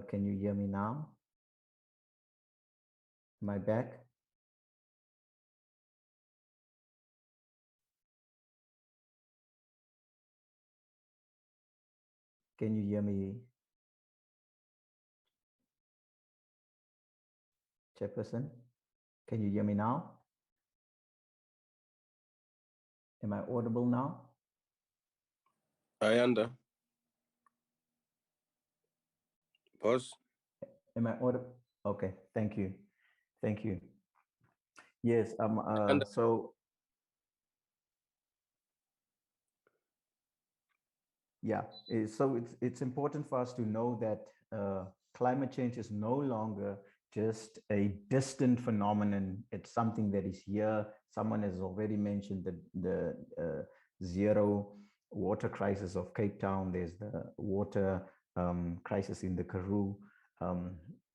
Can you hear me now? Am I back? Can you hear me, Chairperson? Can you hear me now? Am I audible now? Ayanda. Boss. Am I audible? Okay, thank you. Thank you. Yes, so yeah, so it's important for us to know that climate change is no longer just a distant phenomenon. It's something that is here. Someone has already mentioned the zero water crisis of Cape Town. There's the water crisis in the Karoo.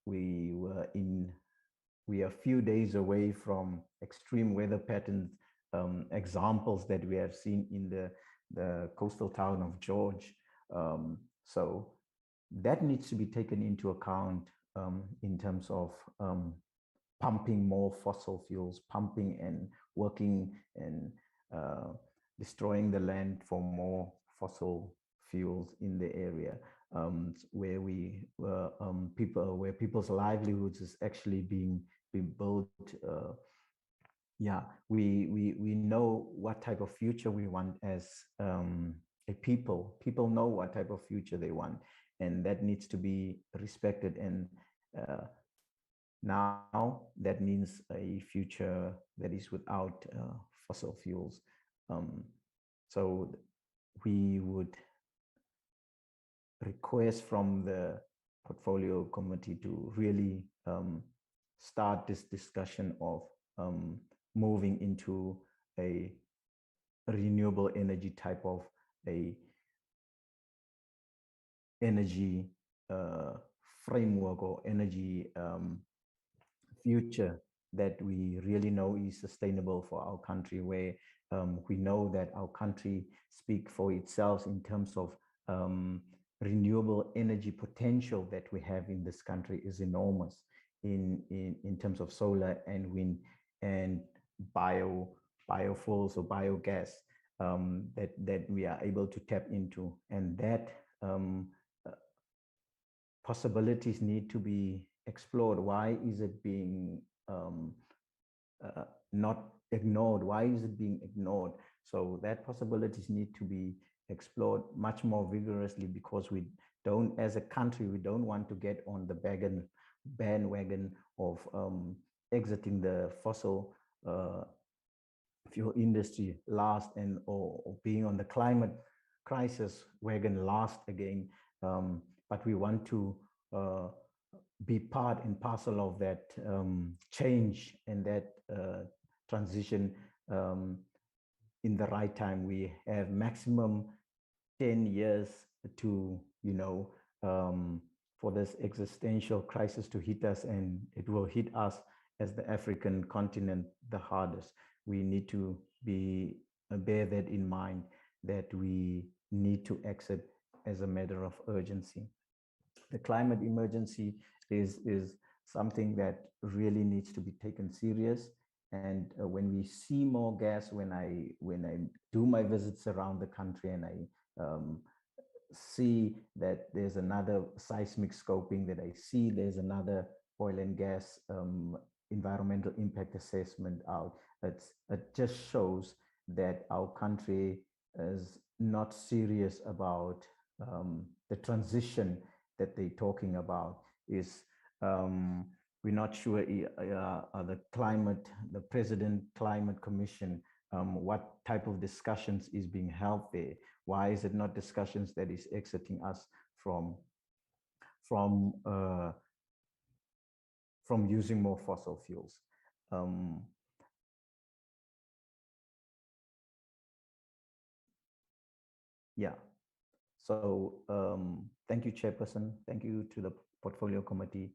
We are a few days away from extreme weather patterns, examples that we have seen in the coastal town of George. So that needs to be taken into account in terms of pumping more fossil fuels, pumping and working and destroying the land for more fossil fuels in the area, where where people's livelihoods is actually being built. Yeah, we know what type of future we want as a people. People know what type of future they want, and that needs to be respected. And now that means a future that is without fossil fuels. So we would request from the portfolio committee to really start this discussion of moving into a renewable energy type of a energy framework or energy future that we really know is sustainable for our country, where we know that our country speaks for itself in terms of renewable energy potential that we have in this country is enormous in terms of solar and wind and biofuels or biogas that we are able to tap into, and that possibilities need to be explored. Why is it being not ignored? Why is it being ignored? So that possibilities need to be explored much more vigorously, because we don't, as a country, we don't want to get on the bandwagon of exiting the fossil fuel industry last, and or being on the climate crisis wagon last again. But we want to be part and parcel of that change and that transition in the right time. We have maximum 10 years to, for this existential crisis to hit us, and it will hit us as the African continent the hardest. We need to bear that in mind, that we need to exit as a matter of urgency. The climate emergency is something that really needs to be taken serious. And when we see more gas, when I do my visits around the country and I see that there's another seismic scoping, that I see there's another oil and gas environmental impact assessment out, it just shows that our country is not serious about the transition that they're talking about. Is we're not sure the President Climate Commission, what type of discussions is being held there? Why is it not discussions that is exiting us from using more fossil fuels? Yeah. So thank you, Chairperson. Thank you to the Portfolio Committee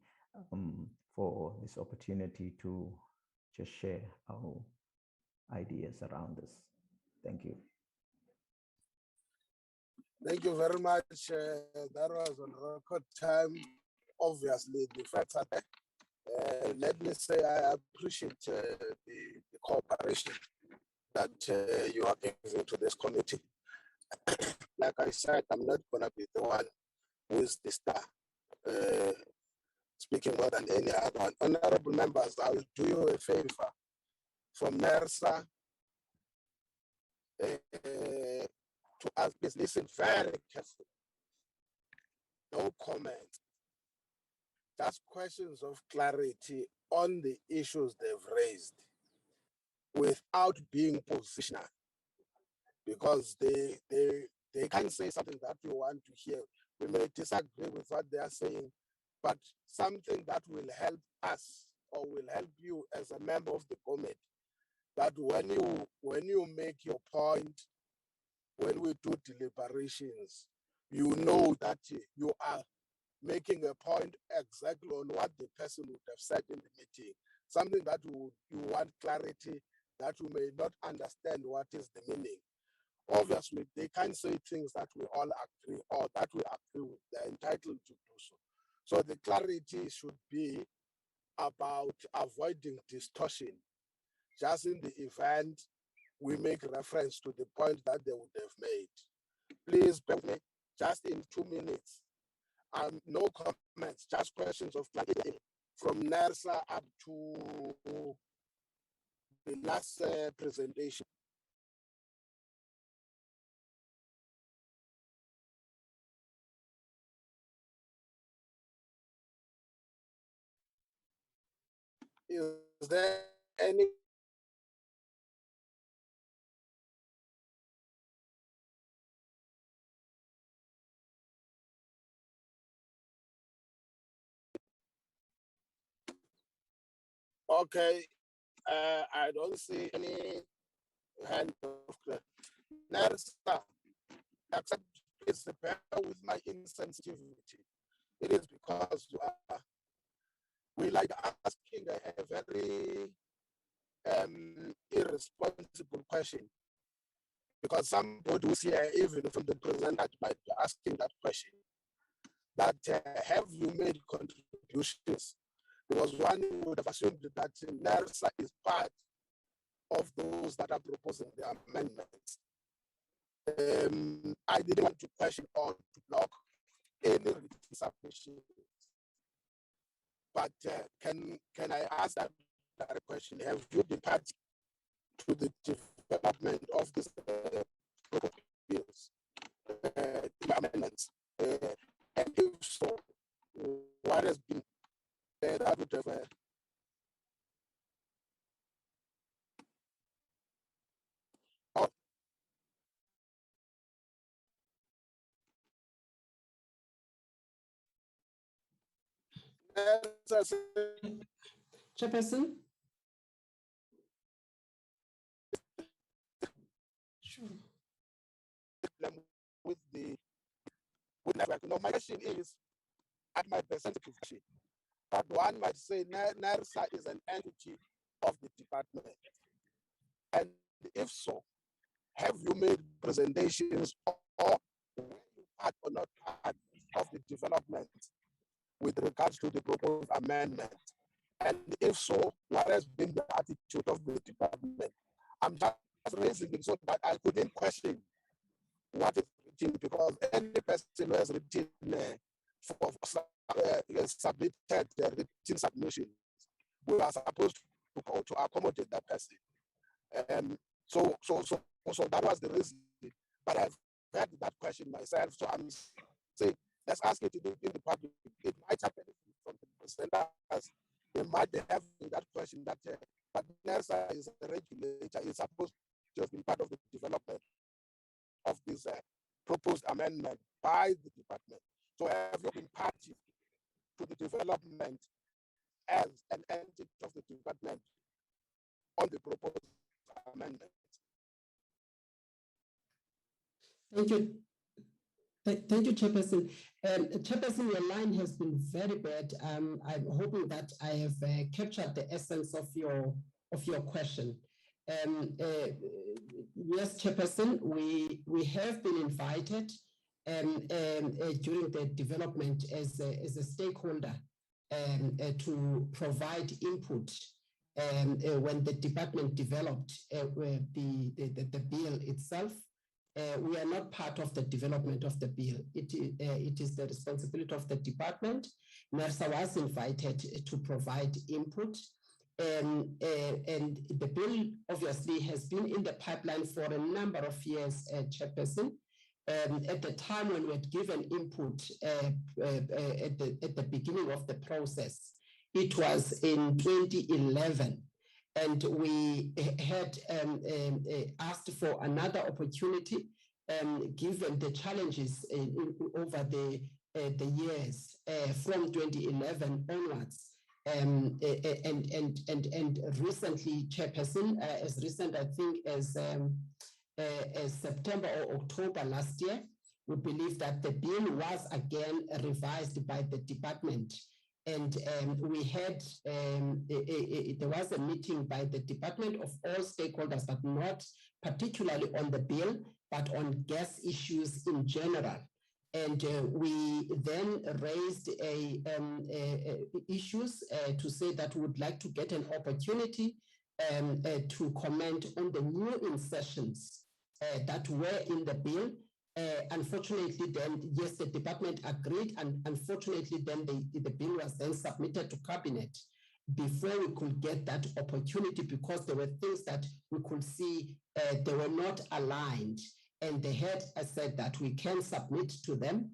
for this opportunity to just share our ideas around this. Thank you. Thank you very much. That was on record time. Obviously, the facts are there. Let me say I appreciate the cooperation that you are giving to this committee. Like I said, I'm not going to be the one who is the star, speaking more than any other one. Honorable members, I will do you a favor. From NERSA to us, please listen very carefully. No comment. Just questions of clarity on the issues they've raised without being positional, because they can say something that you want to hear. We may disagree with what they are saying, but something that will help us or will help you as a member of the committee, that when you make your point, when we do deliberations, you know that you are making a point exactly on what the person would have said in the meeting, something that you want clarity, that you may not understand what is the meaning. Obviously, they can't say things that we all agree or that we agree with. They're entitled to do so. So the clarity should be about avoiding distortion. Just in the event we make reference to the point that they would have made. Please bear with me, just in 2 minutes. No comments, just questions of clarity from NERSA up to the last presentation. Is there any okay, I don't see any hand of NERSA, accept Please bear with my insensitivity. It is because we like asking a very irresponsible question. Because somebody who's here, even from the presenter, might be asking that question. That have you made contributions? Because one would have assumed that NERSA is part of those that are proposing the amendments. I didn't want to question or to block any written submissions. But can I ask that question? Have you been part to the development of this bills, amendments? And if so, what has been that would have Chairperson? Sure. With the network. No, my question is, at my percentage question, but one might say NERSA is an entity of the department. And if so, have you made presentations or were you part or not part of the development with regards to the proposed amendment? And if so, what has been the attitude of the department? I'm just raising it so that I couldn't question what is written, because any person who has written submitted the written submissions, we are supposed to accommodate that person. So that was the reason. But I've heard that question myself, so I'm saying let's ask it in the public. It might have benefit from the presenters. They might be having that question that but NERSA is a regulator, is supposed to have been part of the development of this proposed amendment by the department. So have you been party to the development as an entity of the department on the proposed amendment? Thank you. Thank you, Chairperson. Chairperson, your line has been very bad. I'm hoping that I have captured the essence of your question. Yes, Chairperson, we have been invited during the development as a stakeholder to provide input when the department developed the bill itself. We are not part of the development of the bill. It is the responsibility of the department. NERSA was invited to provide input. And the bill obviously has been in the pipeline for a number of years, Chairperson. At the time when we had given input at the beginning of the process, it was in 2011. And we had asked for another opportunity, given the challenges over the years from 2011 onwards. And recently, Chairperson, as recent, I think, as September or October last year, we believe that the bill was again revised by the department. And we had, there was a meeting by the department of all stakeholders, but not particularly on the bill, but on gas issues in general. And we then raised issues to say that we would like to get an opportunity to comment on the new insertions that were in the bill. Unfortunately, then, yes, the department agreed, and unfortunately, then the bill was then submitted to cabinet before we could get that opportunity, because there were things that we could see they were not aligned, and they had said that we can submit to them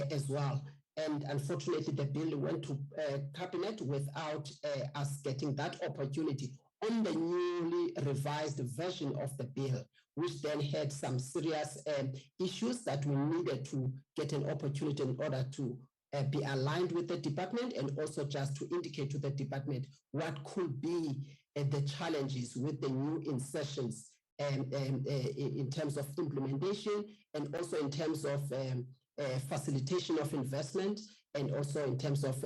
as well. And unfortunately, the bill went to cabinet without us getting that opportunity on the newly revised version of the bill, which then had some serious issues that we needed to get an opportunity in order to be aligned with the department, and also just to indicate to the department what could be the challenges with the new insertions in terms of implementation, and also in terms of facilitation of investment, and also in terms of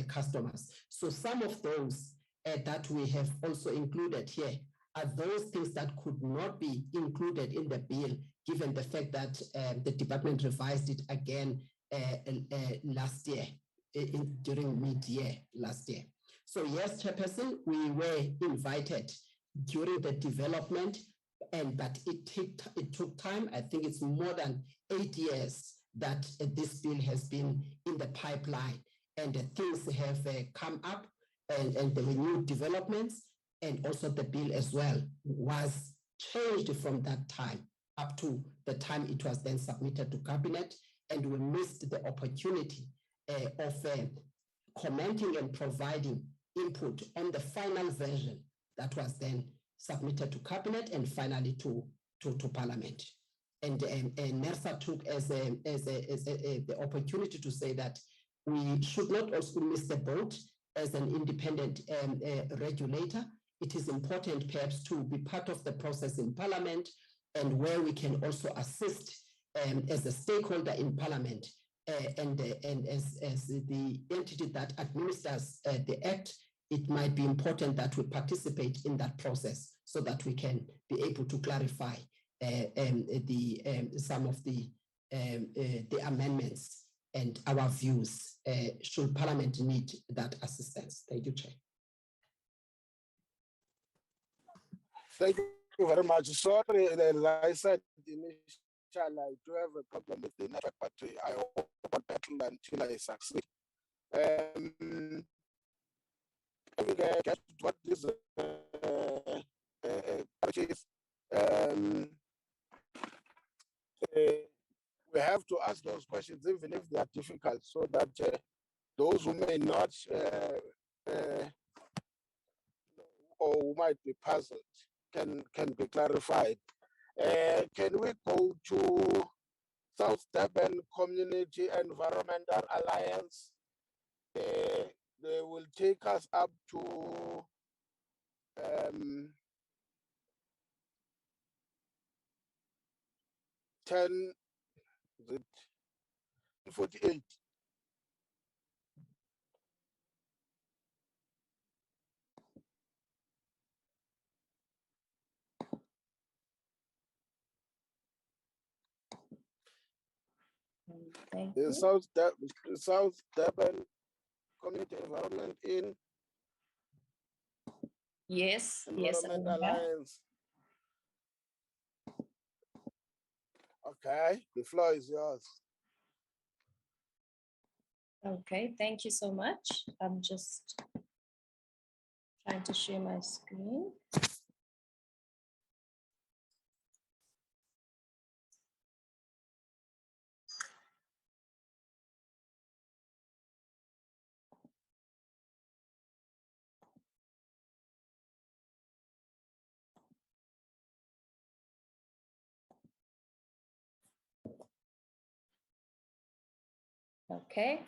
customers. So some of those that we have also included here are those things that could not be included in the bill, given the fact that the department revised it again last year, during mid-year last year. So yes, Chairperson, we were invited during the development, but it took time. I think it's more than 8 years that this bill has been in the pipeline, and things have come up, and there were new developments, and also the bill as well was changed from that time up to the time it was then submitted to cabinet, and we missed the opportunity of commenting and providing input on the final version that was then submitted to cabinet and finally to parliament. And NERSA took as the opportunity to say that we should not also miss the boat as an independent regulator. It is important perhaps to be part of the process in parliament, and where we can also assist as a stakeholder in parliament, and as the entity that administers the act. It might be important that we participate in that process so that we can be able to clarify some of the amendments and our views should Parliament need that assistance. Thank you, Chair. Thank you very much. Sorry, as I said initially, I do have a problem with the network, but I hope to battle until I succeed. Get what this is. We have to ask those questions, even if they are difficult, so that those who may not or who might be puzzled can be clarified. Can we go to South Durban Community Environmental Alliance? They will take us up to 10:48. Thank The you. South Durban Community Environment in Yes, Environment I'm here. Alliance. Okay, the floor is yours. Okay, thank you so much. I'm just trying to share my screen. Okay.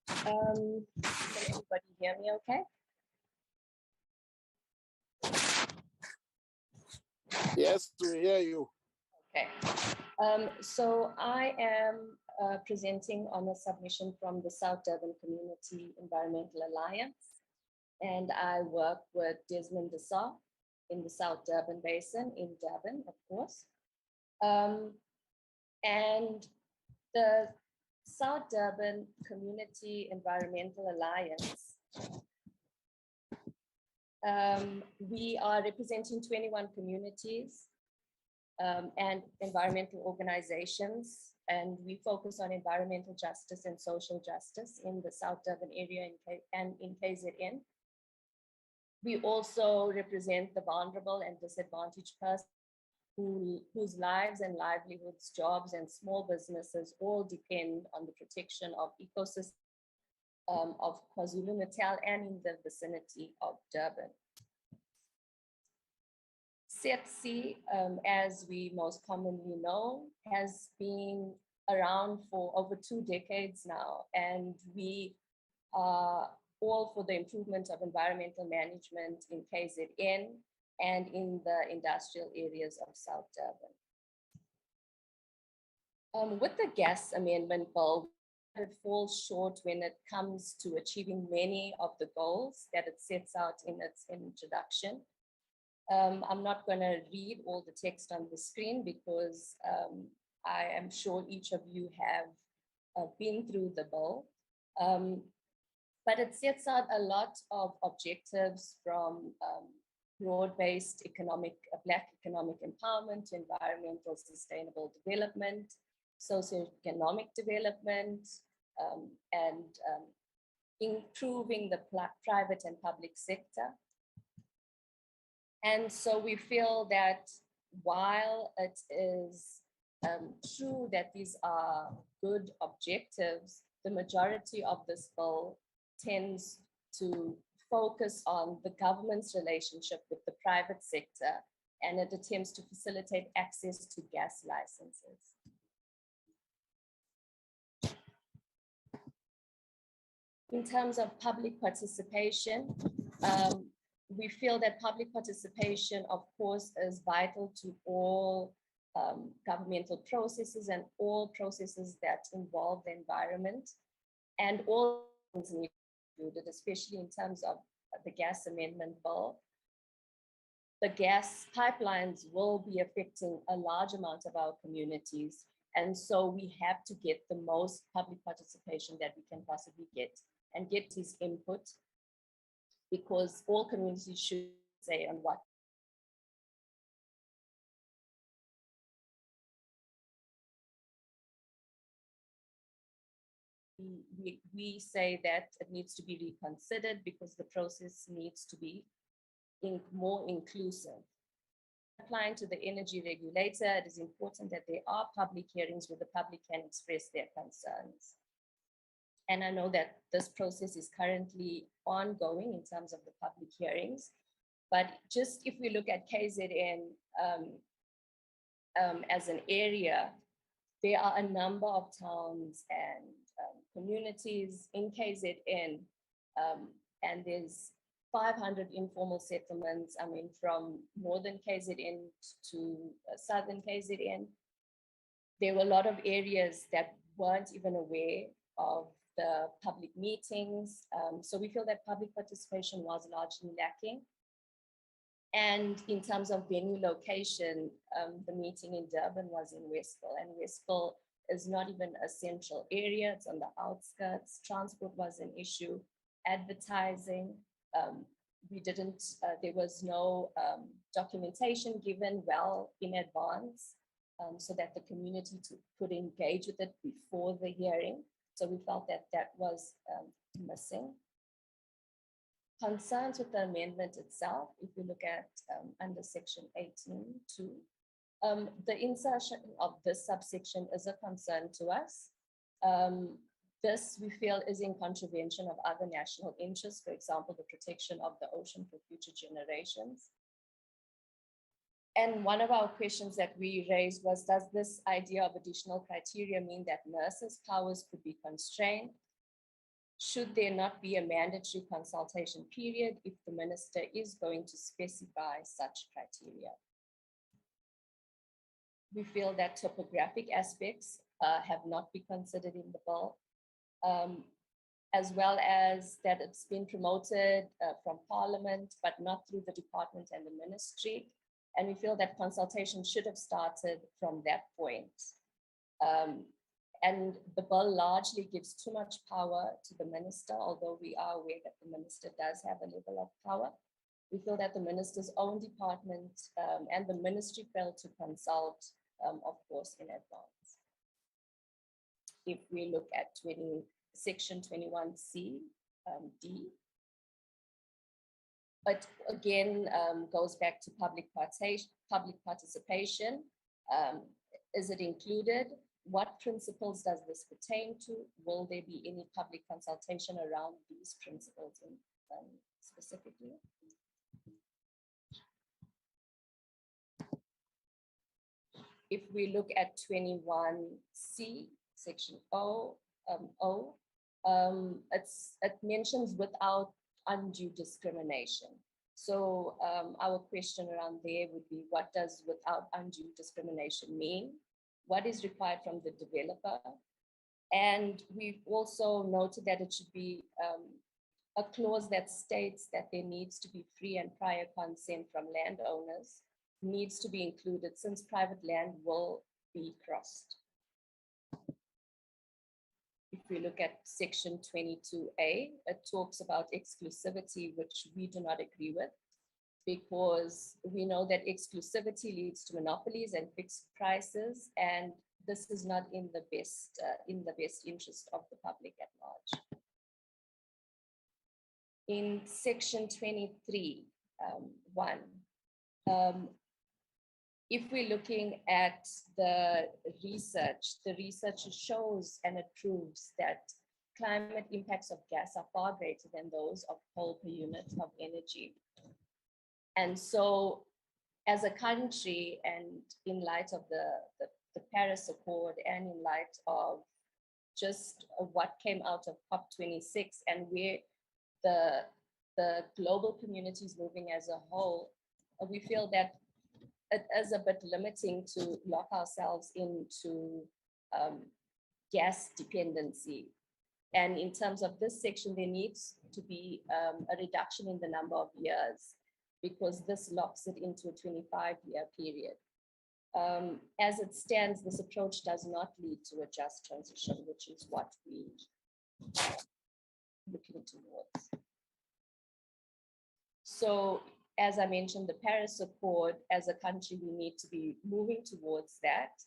Can everybody hear me okay? Yes, we hear you. Okay. So I am presenting on a submission from the South Durban Community Environmental Alliance, and I work with Desmond Dessau in the South Durban Basin in Durban, of course. And the South Durban Community Environmental Alliance, we are representing 21 communities and environmental organizations, and we focus on environmental justice and social justice in the South Durban area and in KZN. We also represent the vulnerable and disadvantaged persons whose lives and livelihoods, jobs, and small businesses all depend on the protection of ecosystems of KwaZulu-Natal and in the vicinity of Durban. SETC, as we most commonly know, has been around for over 2 decades now, and we are all for the improvement of environmental management in KZN. and in the industrial areas of South Durban. With the gas amendment bill, it falls short when it comes to achieving many of the goals that it sets out in its introduction. I'm not going to read all the text on the screen because I am sure each of you have been through the bill. But it sets out a lot of objectives from broad-based Black economic empowerment to environmental sustainable development, socioeconomic development, and improving the private and public sector. And so we feel that while it is true that these are good objectives, the majority of this bill tends to focus on the government's relationship with the private sector, and it attempts to facilitate access to gas licenses. In terms of public participation, we feel that public participation, of course, is vital to all governmental processes and all processes that involve the environment, and all things need to be included, especially in terms of the gas amendment bill. The gas pipelines will be affecting a large amount of our communities, and so we have to get the most public participation that we can possibly get and get his input, because all communities should say on what. We say that it needs to be reconsidered because the process needs to be more inclusive. Applying to the energy regulator, it is important that there are public hearings where the public can express their concerns. And I know that this process is currently ongoing in terms of the public hearings, but just if we look at KZN as an area, there are a number of towns and communities in KZN, and there's 500 informal settlements, I mean, from northern KZN to southern KZN. There were a lot of areas that weren't even aware of the public meetings. So we feel that public participation was largely lacking. And in terms of venue location, the meeting in Durban was in Westville, and Westville is not even a central area, it's on the outskirts. Transport was an issue, advertising. There was no documentation given well in advance so that the community could engage with it before the hearing. So we felt that that was missing. Concerns with the amendment itself, if we look at under section 18.2, the insertion of this subsection is a concern to us. This, we feel, is in contravention of other national interests, for example, the protection of the ocean for future generations. And one of our questions that we raised was, does this idea of additional criteria mean that nurses' powers could be constrained? Should there not be a mandatory consultation period if the minister is going to specify such criteria? We feel that topographic aspects have not been considered in the bill, as well as that it's been promoted from Parliament, but not through the department and the ministry. And we feel that consultation should have started from that point. And the bill largely gives too much power to the minister, although we are aware that the minister does have a level of power. We feel that the minister's own department and the ministry failed to consult, of course, in advance. If we look at section 21C, D, but again, goes back to public participation. Is it included? What principles does this pertain to? Will there be any public consultation around these principles specifically? If we look at 21C, section O, it mentions without undue discrimination. So our question around there would be, what does without undue discrimination mean? What is required from the developer? And we've also noted that it should be a clause that states that there needs to be free and prior consent from landowners needs to be included, since private land will be crossed. If we look at section 22A, it talks about exclusivity, which we do not agree with, because we know that exclusivity leads to monopolies and fixed prices, and this is not in the best interest of the public at large. In section 23, 1, if we're looking at the research shows and it proves that climate impacts of gas are far greater than those of coal per unit of energy. And so as a country, and in light of the Paris Accord, and in light of just what came out of COP26 and where the global community is moving as a whole, we feel that it is a bit limiting to lock ourselves into gas dependency. And in terms of this section, there needs to be a reduction in the number of years, because this locks it into a 25-year period. As it stands, this approach does not lead to a just transition, which is what we're looking towards. So, as I mentioned, the Paris Accord, as a country, we need to be moving towards that.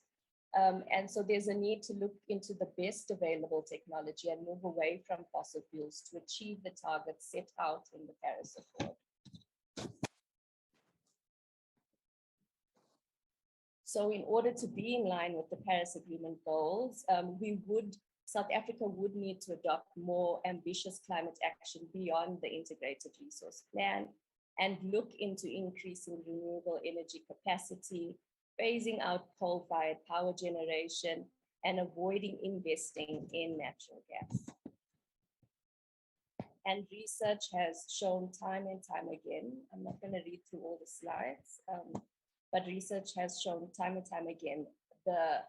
And so there's a need to look into the best available technology and move away from fossil fuels to achieve the targets set out in the Paris Accord. So in order to be in line with the Paris Agreement goals, South Africa would need to adopt more ambitious climate action beyond the integrated resource plan, and look into increasing renewable energy capacity, phasing out coal-fired power generation, and avoiding investing in natural gas. And research has shown time and time again, I'm not going to read through all the slides, but research has shown time and time again the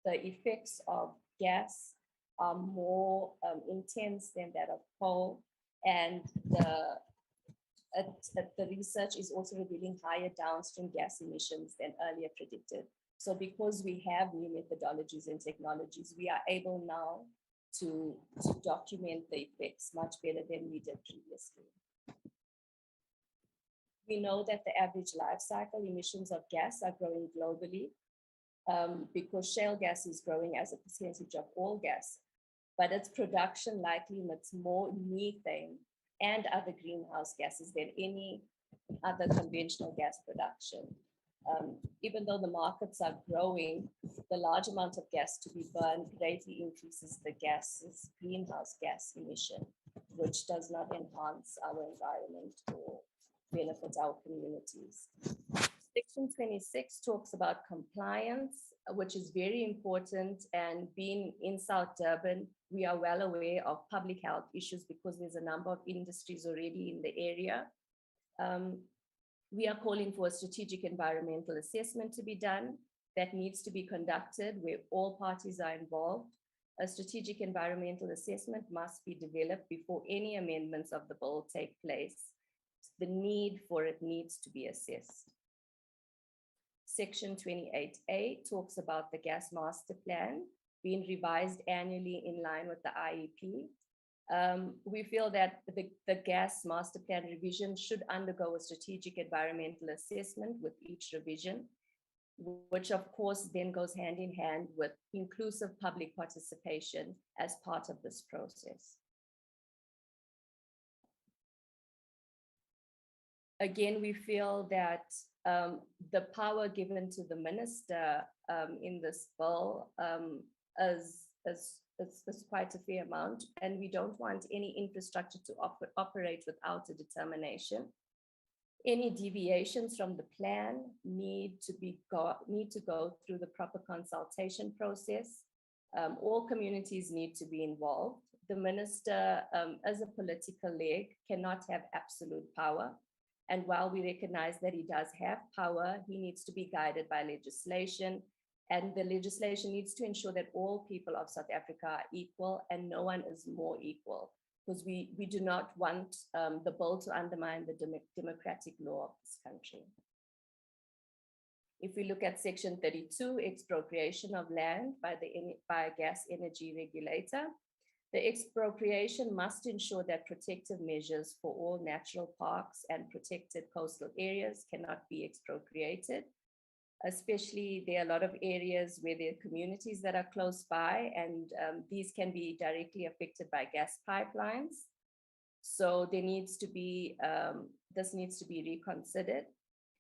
effects of gas are more intense than that of coal, and the research is also revealing higher downstream gas emissions than earlier predicted. So because we have new methodologies and technologies, we are able now to document the effects much better than we did previously. We know that the average life cycle emissions of gas are growing globally because shale gas is growing as a percentage of all gas, but its production likely emits more methane and other greenhouse gases than any other conventional gas production. Even though the markets are growing, the large amount of gas to be burned greatly increases the gas's greenhouse gas emission, which does not enhance our environment or benefit our communities. Section 26 talks about compliance, which is very important, and being in South Durban, we are well aware of public health issues because there's a number of industries already in the area. We are calling for a strategic environmental assessment to be done that needs to be conducted where all parties are involved. A strategic environmental assessment must be developed before any amendments of the bill take place. The need for it needs to be assessed. Section 28A talks about the gas master plan being revised annually in line with the IEP. We feel that the gas master plan revision should undergo a strategic environmental assessment with each revision, which of course then goes hand in hand with inclusive public participation as part of this process. Again, we feel that the power given to the minister in this bill is quite a fair amount, and we don't want any infrastructure to operate without a determination. Any deviations from the plan need to go through the proper consultation process. All communities need to be involved. The minister, as a political leg, cannot have absolute power, And while we recognize that he does have power, he needs to be guided by legislation. And the legislation needs to ensure that all people of South Africa are equal and no one is more equal, because we do not want the bill to undermine the democratic law of this country. If we look at Section 32, expropriation of land by a gas energy regulator, the expropriation must ensure that protective measures for all natural parks and protected coastal areas cannot be expropriated. Especially, there are a lot of areas where there are communities that are close by, and these can be directly affected by gas pipelines. So there needs to be, this needs to be reconsidered.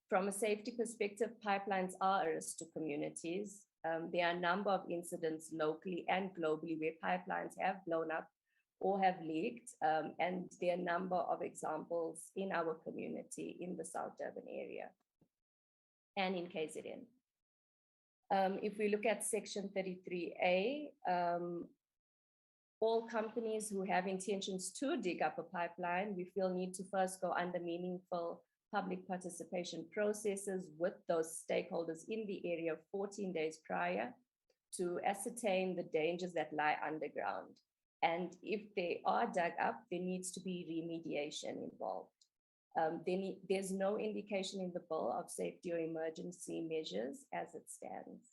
From a safety perspective, pipelines are a risk to communities. There are a number of incidents locally and globally where pipelines have blown up or have leaked, and there are a number of examples in our community in the South Durban area and in KZN. If we look at Section 33A, all companies who have intentions to dig up a pipeline, we feel need to first go under meaningful public participation processes with those stakeholders in the area 14 days prior to ascertain the dangers that lie underground. And if they are dug up, there needs to be remediation involved. There's no indication in the bill of safety or emergency measures as it stands.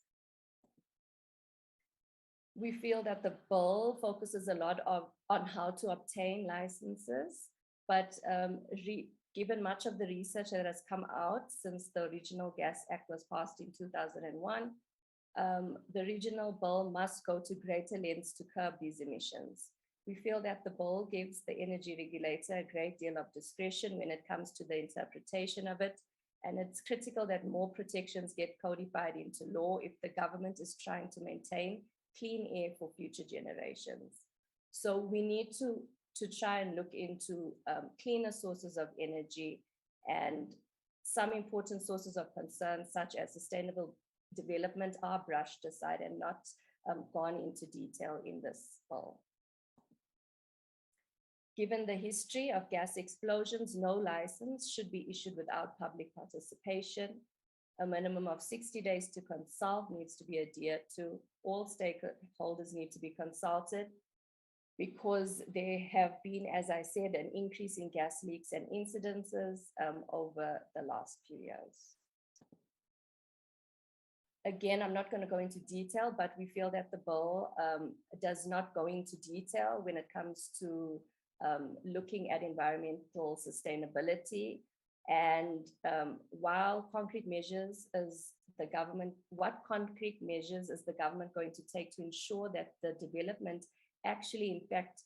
We feel that the bill focuses a lot on how to obtain licenses, but given much of the research that has come out since the Regional Gas Act was passed in 2001, the regional bill must go to greater lengths to curb these emissions. We feel that the bill gives the energy regulator a great deal of discretion when it comes to the interpretation of it, and it's critical that more protections get codified into law if the government is trying to maintain clean air for future generations. So we need to try and look into cleaner sources of energy, and some important sources of concern, such as sustainable development, are brushed aside and not gone into detail in this bill. Given the history of gas explosions, no license should be issued without public participation. A minimum of 60 days to consult needs to be adhered to. All stakeholders need to be consulted, because there have been, as I said, an increase in gas leaks and incidences over the last few years. Again, I'm not going to go into detail, but we feel that the bill does not go into detail when it comes to looking at environmental sustainability. And while concrete measures is the government, what concrete measures is the government going to take to ensure that the development actually, in fact,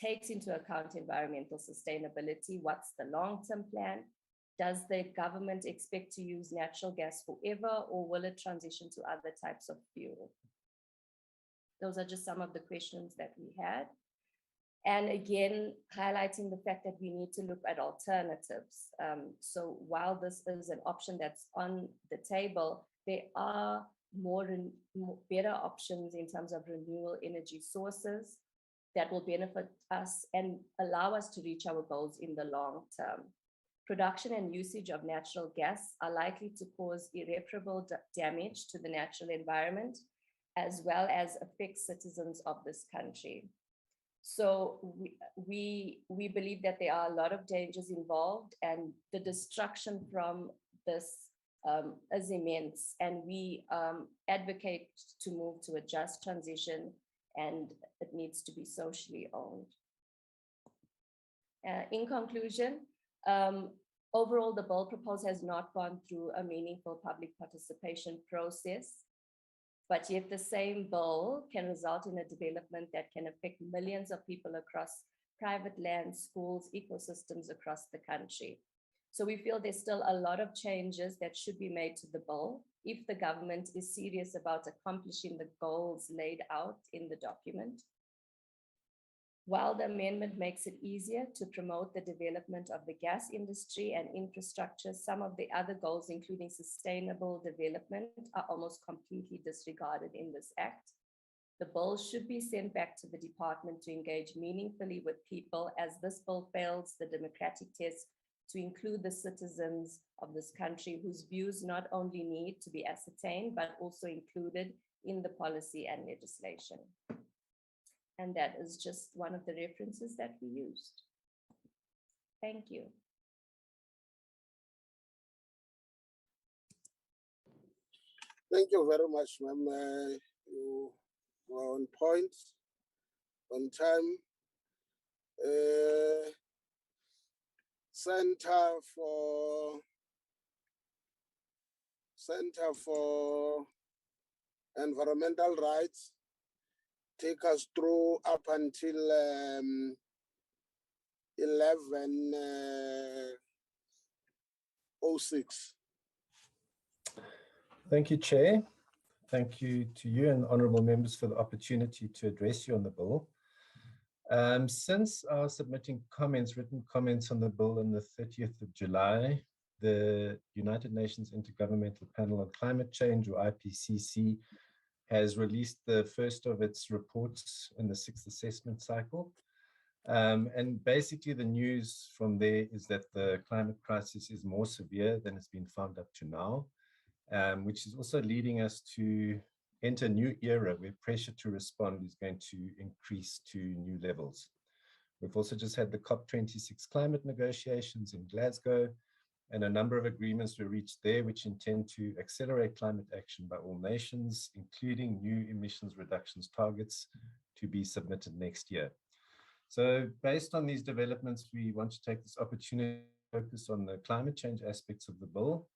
takes into account environmental sustainability? What's the long-term plan? Does the government expect to use natural gas forever, or will it transition to other types of fuel? Those are just some of the questions that we had. And again, highlighting the fact that we need to look at alternatives. So while this is an option that's on the table, there are better options in terms of renewable energy sources that will benefit us and allow us to reach our goals in the long term. Production and usage of natural gas are likely to cause irreparable damage to the natural environment, as well as affect citizens of this country. So we believe that there are a lot of dangers involved, and the destruction from this is immense, and we advocate to move to a just transition, and it needs to be socially owned. In conclusion, overall, the bill proposed has not gone through a meaningful public participation process, but yet the same bill can result in a development that can affect millions of people across private land, schools, ecosystems across the country. So we feel there's still a lot of changes that should be made to the bill if the government is serious about accomplishing the goals laid out in the document. While the amendment makes it easier to promote the development of the gas industry and infrastructure, some of the other goals, including sustainable development, are almost completely disregarded in this act. The bill should be sent back to the department to engage meaningfully with people, as this bill fails the democratic test to include the citizens of this country whose views not only need to be ascertained, but also included in the policy and legislation. And that is just one of the references that we used. Thank you. Thank you very much, ma'am. You were on point, on time. Center for Environmental Rights, take us through up until 11:06. Thank you, Chair. Thank you to you and honourable members for the opportunity to address you on the bill. Since our submitting comments, written comments on the bill on the 30th of July, the United Nations Intergovernmental Panel on Climate Change, or IPCC, has released the first of its reports in the 6th assessment cycle. And basically the news from there is that the climate crisis is more severe than it's been found up to now, which is also leading us to enter a new era where pressure to respond is going to increase to new levels. We've also just had the COP26 climate negotiations in Glasgow, and a number of agreements were reached there which intend to accelerate climate action by all nations, including new emissions reductions targets to be submitted next year. So based on these developments, we want to take this opportunity to focus on the climate change aspects of the bill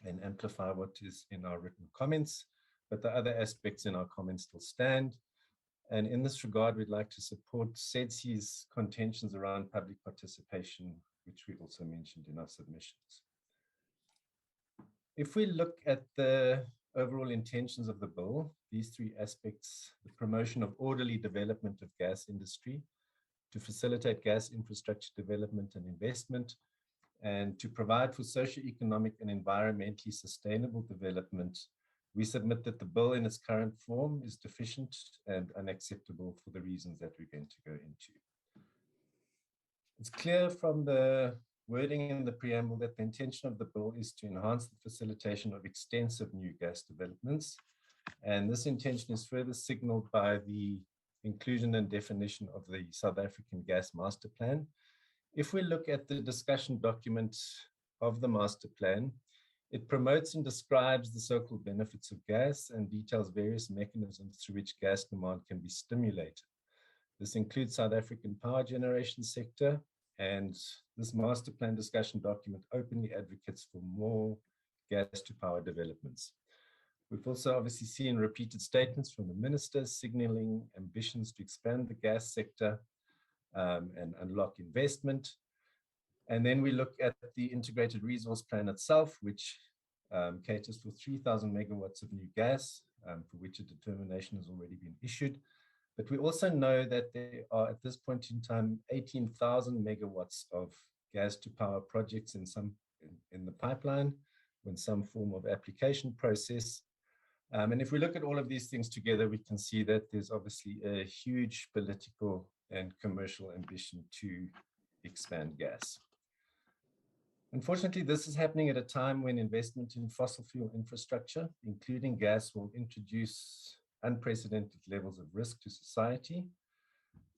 and amplify what is in our written comments, but the other aspects in our comments still stand. And in this regard, we'd like to support SEDSI's contentions around public participation, which we also mentioned in our submissions. If we look at the overall intentions of the bill, these three aspects: the promotion of orderly development of gas industry, to facilitate gas infrastructure development and investment, and to provide for socio-economic and environmentally sustainable development, we submit that the bill in its current form is deficient and unacceptable for the reasons that we're going to go into. It's clear from the wording in the preamble that the intention of the bill is to enhance the facilitation of extensive new gas developments. And this intention is further signaled by the inclusion and definition of the South African Gas Master Plan. If we look at the discussion document of the master plan, it promotes and describes the so-called benefits of gas and details various mechanisms through which gas demand can be stimulated. This includes South African power generation sector, and this master plan discussion document openly advocates for more gas to power developments. We've also obviously seen repeated statements from the ministers signaling ambitions to expand the gas sector and unlock investment. And then we look at the integrated resource plan itself, which caters for 3,000 megawatts of new gas, for which a determination has already been issued. But we also know that there are, at this point in time, 18,000 megawatts of gas to power projects in the pipeline, in some form of application process. And if we look at all of these things together, we can see that there's obviously a huge political and commercial ambition to expand gas. Unfortunately, this is happening at a time when investment in fossil fuel infrastructure, including gas, will introduce unprecedented levels of risk to society.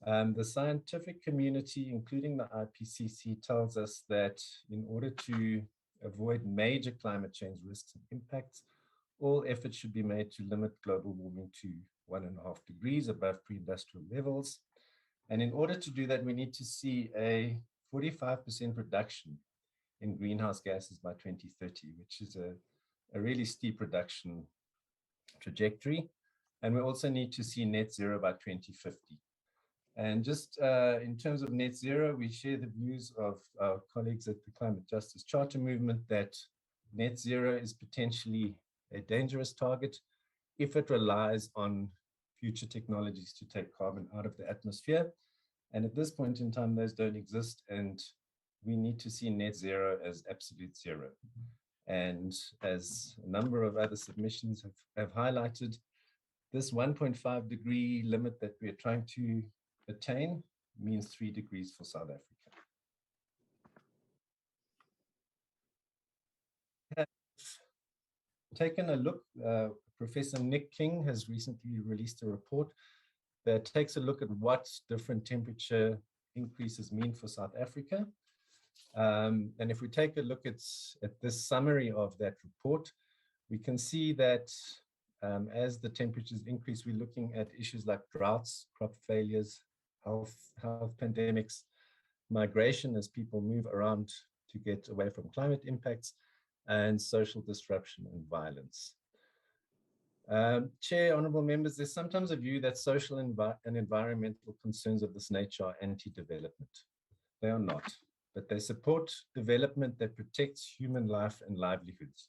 The scientific community, including the IPCC, tells us that in order to avoid major climate change risks and impacts, all efforts should be made to limit global warming to 1.5 degrees above pre-industrial levels. And in order to do that, we need to see a 45% reduction in greenhouse gases by 2030, which is a really steep reduction trajectory. And we also need to see net zero by 2050. And just in terms of net zero, we share the views of our colleagues at the Climate Justice Charter movement that net zero is potentially a dangerous target if it relies on future technologies to take carbon out of the atmosphere. And at this point in time, those don't exist, and we need to see net zero as absolute zero. And as a number of other submissions have highlighted, this 1.5 degree limit that we're trying to attain means 3 degrees for South Africa. have taken a look. Professor Nick King has recently released a report that takes a look at what different temperature increases mean for South Africa. And if we take a look at this summary of that report, we can see that as the temperatures increase, we're looking at issues like droughts, crop failures, health pandemics, migration as people move around to get away from climate impacts, and social disruption and violence. Chair, honorable members, there's sometimes a view that social and environmental concerns of this nature are anti-development. They are not, but they support development that protects human life and livelihoods.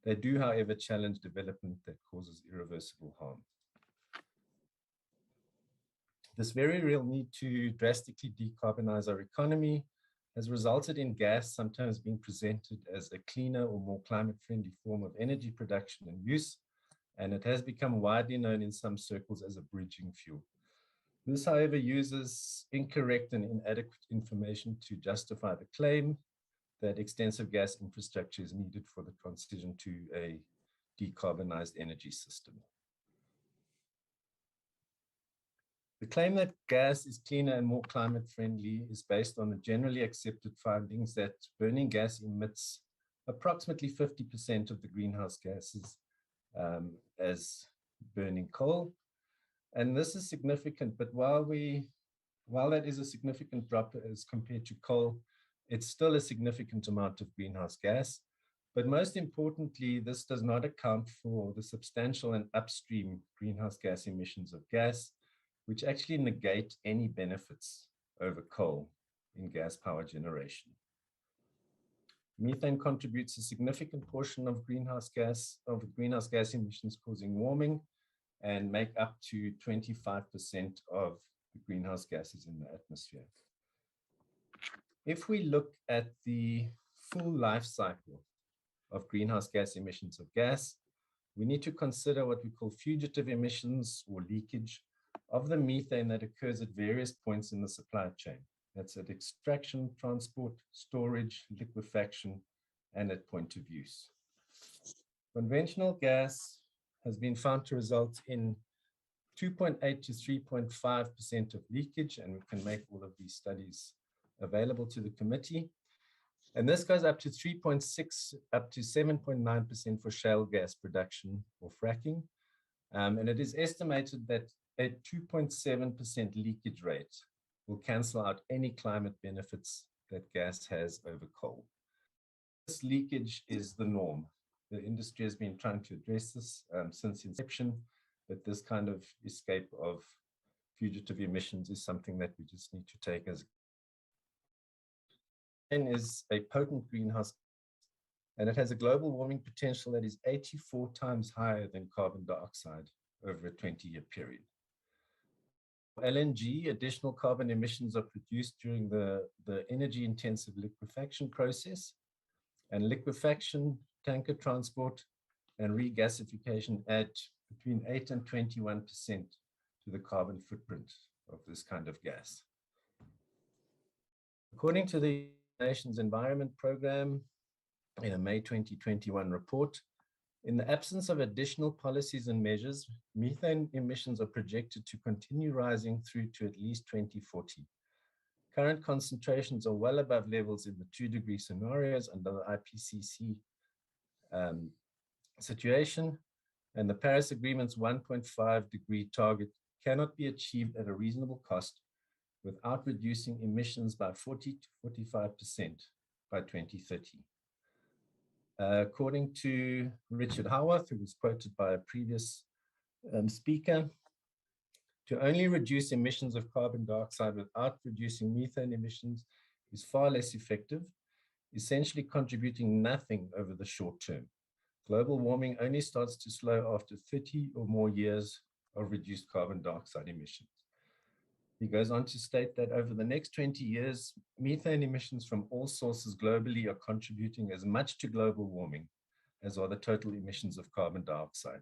They do, however, challenge development that causes irreversible harm. This very real need to drastically decarbonize our economy has resulted in gas sometimes being presented as a cleaner or more climate-friendly form of energy production and use, and it has become widely known in some circles as a bridging fuel. This, however, uses incorrect and inadequate information to justify the claim that extensive gas infrastructure is needed for the transition to a decarbonized energy system. The claim that gas is cleaner and more climate friendly is based on the generally accepted findings that burning gas emits approximately 50% of the greenhouse gases as burning coal. And this is significant, but while that is a significant drop as compared to coal, it's still a significant amount of greenhouse gas. But most importantly, this does not account for the substantial and upstream greenhouse gas emissions of gas, which actually negate any benefits over coal in gas power generation. Methane contributes a significant portion of greenhouse gas emissions causing warming and make up to 25% of the greenhouse gases in the atmosphere. If we look at the full life cycle of greenhouse gas emissions of gas, we need to consider what we call fugitive emissions or leakage of the methane that occurs at various points in the supply chain. That's at extraction, transport, storage, liquefaction, and at point of use. Conventional gas has been found to result in 2.8 to 3.5% of leakage, and we can make all of these studies available to the committee. And this goes up to 3.6, up to 7.9% for shale gas production or fracking. And it is estimated that a 2.7% leakage rate will cancel out any climate benefits that gas has over coal. This leakage is the norm. The industry has been trying to address this since inception, but this kind of escape of fugitive emissions is something that we just need to take as is a potent greenhouse, and it has a global warming potential that is 84 times higher than carbon dioxide over a 20-year period. LNG, additional carbon emissions are produced during the energy-intensive liquefaction process, and liquefaction, tanker transport, and regasification add between 8 and 21% to the carbon footprint of this kind of gas. According to the Nations Environment Programme, in a May 2021 report, in the absence of additional policies and measures, methane emissions are projected to continue rising through to at least 2040. Current concentrations are well above levels in the 2-degree scenarios under the IPCC situation, and the Paris Agreement's 1.5-degree target cannot be achieved at a reasonable cost without reducing emissions by 40 to 45% by 2030. According to Richard Howarth, who was quoted by a previous speaker, to only reduce emissions of carbon dioxide without reducing methane emissions is far less effective, essentially contributing nothing over the short term. Global warming only starts to slow after 30 or more years of reduced carbon dioxide emissions. He goes on to state that over the next 20 years, methane emissions from all sources globally are contributing as much to global warming as are the total emissions of carbon dioxide.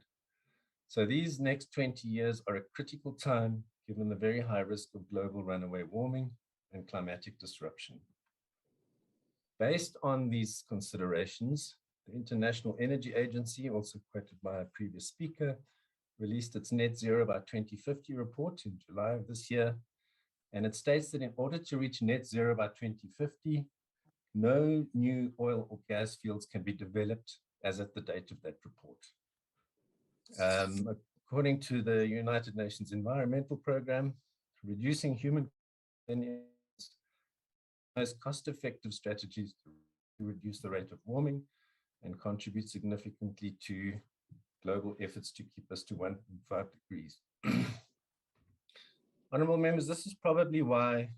So these next 20 years are a critical time given the very high risk of global runaway warming and climatic disruption. Based on these considerations, The International Energy Agency, also quoted by a previous speaker, released its Net Zero by 2050 report in July of this year. And it states that in order to reach net zero by 2050, no new oil or gas fields can be developed as at the date of that report. According to the United Nations Environmental Programme, reducing human most cost-effective strategies to reduce the rate of warming and contribute significantly to global efforts to keep us to 1.5 degrees. Honourable members, this is probably why